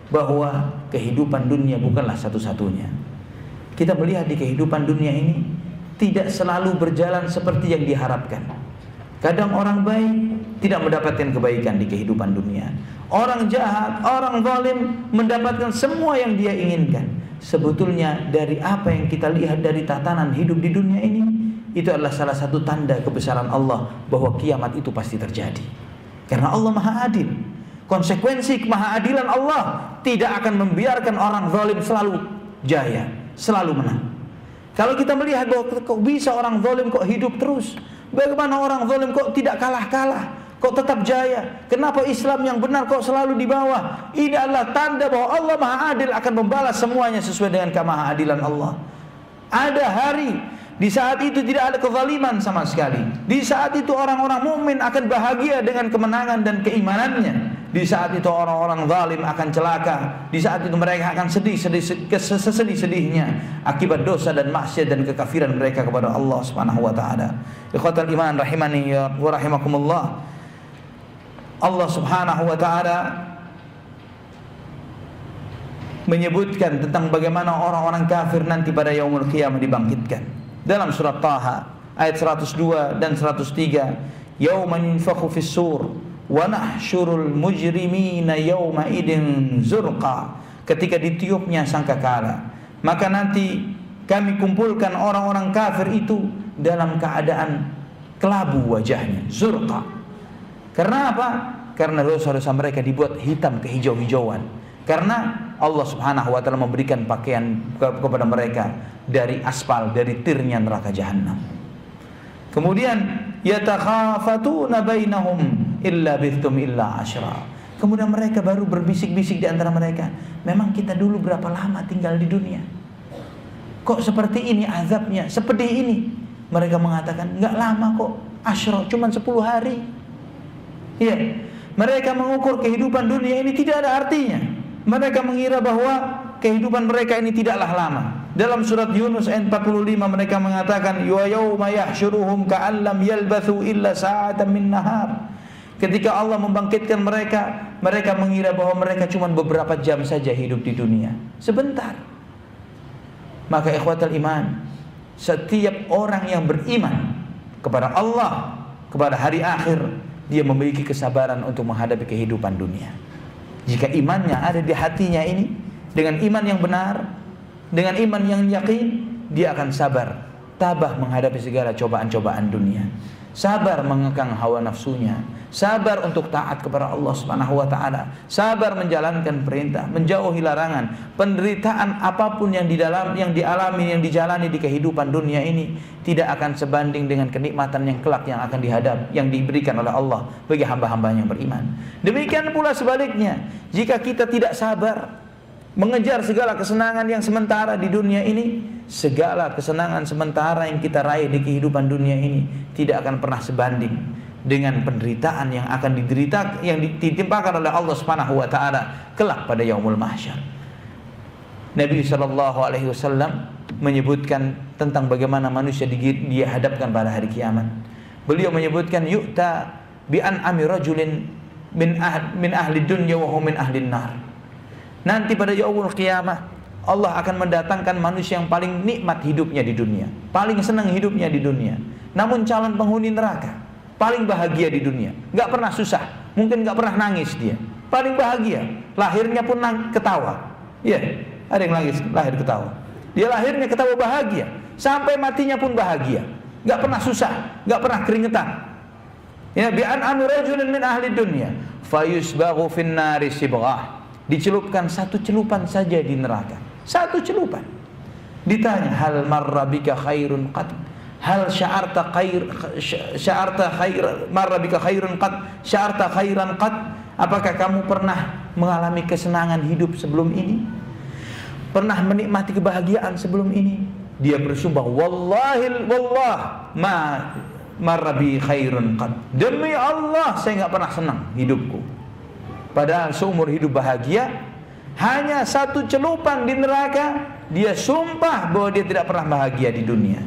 bahwa kehidupan dunia bukanlah satu-satunya. Kita melihat di kehidupan dunia ini tidak selalu berjalan seperti yang diharapkan. Kadang orang baik tidak mendapatkan kebaikan di kehidupan dunia. Orang jahat, orang zalim mendapatkan semua yang dia inginkan. Sebetulnya dari apa yang kita lihat dari tatanan hidup di dunia ini, itu adalah salah satu tanda kebesaran Allah bahwa kiamat itu pasti terjadi. Karena Allah Maha Adil. Konsekuensi kemahaadilan Allah tidak akan membiarkan orang zalim selalu jaya, selalu menang. Kalau kita melihat bahwa kok bisa orang zalim kok hidup terus, bagaimana orang zalim kok tidak kalah-kalah, kok tetap jaya, kenapa Islam yang benar kok selalu di bawah? Ini adalah tanda bahwa Allah Maha Adil akan membalas semuanya sesuai dengan kemahaadilan Allah. Ada hari di saat itu tidak ada kezaliman sama sekali. Di saat itu orang-orang mukmin akan bahagia dengan kemenangan dan keimanannya. Di saat itu orang-orang zalim akan celaka. Di saat itu mereka akan sedih-sedihnya akibat dosa dan maksiat dan kekafiran mereka kepada Allah Subhanahu wa taala. Ikhwatal iman rahimani wa rahimakumullah. Allah Subhanahu wa taala menyebutkan tentang bagaimana orang-orang kafir nanti pada yaumul qiyamah dibangkitkan. Dalam surat Taha ayat 102 dan 103, "Yauma yunfakhu fis-sur wa nahsyurul mujrimina yauma idin zurqa." Ketika ditiupnya sangkakala, maka nanti kami kumpulkan orang-orang kafir itu dalam keadaan kelabu wajahnya, zurqa. Karena apa? Karena dosa-dosa mereka dibuat hitam kehijau-hijauan. Karena Allah Subhanahu wa taala memberikan pakaian kepada mereka dari aspal, dari tirnya neraka jahanam. Kemudian yatakhafatuna bainahum illa bithum illa asyra. Kemudian mereka baru berbisik-bisik di antara mereka, memang kita dulu berapa lama tinggal di dunia? Kok seperti ini azabnya, sepedih ini? Mereka mengatakan, enggak lama kok, asyra, cuma 10 hari. Iya, mereka mengukur kehidupan dunia ini tidak ada artinya. Mereka mengira bahwa kehidupan mereka ini tidaklah lama. Dalam surat Yunus ayat 45 mereka mengatakan, "Wa yauma yahsyuruhum ka'an lam yalbathu illa sa'atan min nahar." Ketika Allah membangkitkan mereka, mereka mengira bahwa mereka cuma beberapa jam saja hidup di dunia, sebentar. Maka ikhwatal iman, setiap orang yang beriman kepada Allah, kepada hari akhir, dia memiliki kesabaran untuk menghadapi kehidupan dunia. Jika imannya ada di hatinya ini, dengan iman yang benar, dengan iman yang yakin, dia akan sabar, tabah menghadapi segala cobaan-cobaan dunia. Sabar mengekang hawa nafsunya, sabar untuk taat kepada Allah Subhanahu wa taala, sabar menjalankan perintah, menjauhi larangan. Penderitaan apapun yang dialami, yang dijalani di kehidupan dunia ini tidak akan sebanding dengan kenikmatan yang kelak yang akan yang diberikan oleh Allah bagi hamba-hamba yang beriman. Demikian pula sebaliknya, jika kita tidak sabar mengejar segala kesenangan yang sementara di dunia ini, segala kesenangan sementara yang kita raih di kehidupan dunia ini tidak akan pernah sebanding dengan penderitaan yang akan ditimpakan oleh Allah Subhanahu wa taala kelak pada yaumul mahsyar. Nabi sallallahu alaihi wasallam menyebutkan tentang bagaimana manusia dihadapkan pada hari kiamat. Beliau menyebutkan yu'ta bi an'ami rajulin min ahli dunya wa hum min ahli nar. Nanti pada yaumul qiyamah Allah akan mendatangkan manusia yang paling nikmat hidupnya di dunia, paling senang hidupnya di dunia, namun calon penghuni neraka, paling bahagia di dunia, nggak pernah susah, mungkin nggak pernah nangis dia, paling bahagia, lahirnya pun ketawa, ya, ada yang lahir ketawa, dia lahirnya ketawa bahagia, sampai matinya pun bahagia, nggak pernah susah, nggak pernah keringetan. Ya, bi an rajulin min ahli dunya, fayusbaghu fin nari sibghah. Dicelupkan satu celupan saja di neraka, satu celupan. Ditanya, hal marra bika khairun qad, hal sya'arta marra bika khairun qad, sya'arta khairan qad, apakah kamu pernah mengalami kesenangan hidup sebelum ini, pernah menikmati kebahagiaan sebelum ini? Dia bersumpah, wallah ma marra bi khairun qad, demi Allah saya enggak pernah senang hidupku. Padahal seumur hidup bahagia, hanya satu celupan di neraka, dia sumpah bahwa dia tidak pernah bahagia di dunia.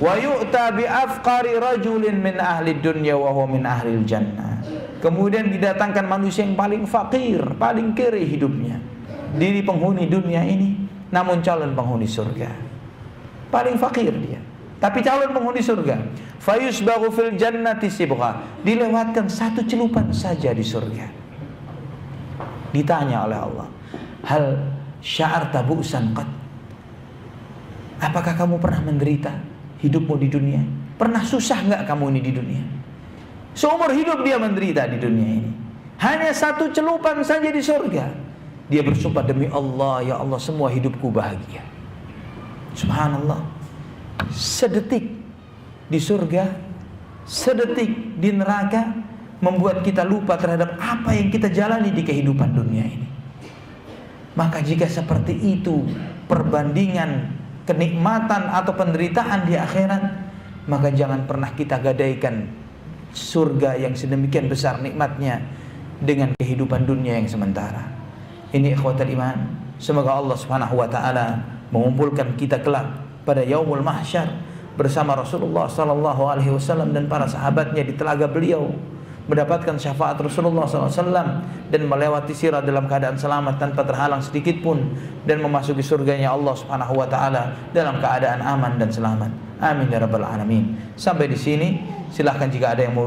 Wa yu'ta bi afqari rajulin min ahli dunya wa huwa min ahli jannah. Kemudian didatangkan manusia yang paling fakir, paling kere hidupnya, diri penghuni dunia ini, namun calon penghuni surga. Paling fakir dia, tapi calon penghuni surga. Fayusbaghu fil jannati sibgha, dilewatkan satu celupan saja di surga. Ditanya oleh Allah, hal sya'arta bu'san qad, apakah kamu pernah menderita hidupmu di dunia? Pernah susah enggak kamu ini di dunia? Seumur hidup dia menderita di dunia ini, hanya satu celupan saja di surga. Dia bersumpah, demi Allah, ya Allah, semua hidupku bahagia. Subhanallah. Sedetik di surga, sedetik di neraka, membuat kita lupa terhadap apa yang kita jalani di kehidupan dunia ini. Maka jika seperti itu perbandingan kenikmatan atau penderitaan di akhirat, maka jangan pernah kita gadaikan surga yang sedemikian besar nikmatnya dengan kehidupan dunia yang sementara. Ini ikhwatal iman, semoga Allah Subhanahu wa taala mengumpulkan kita kelak pada yaumul mahsyar bersama Rasulullah sallallahu alaihi wasallam dan para sahabatnya di telaga beliau, mendapatkan syafaat Rasulullah sallallahu alaihi wasallam dan melewati sirat dalam keadaan selamat tanpa terhalang sedikit pun, dan memasuki surganya Allah Subhanahu wa taala dalam keadaan aman dan selamat. Amin ya rabbal alamin. Sampai di sini, silahkan jika ada yang mau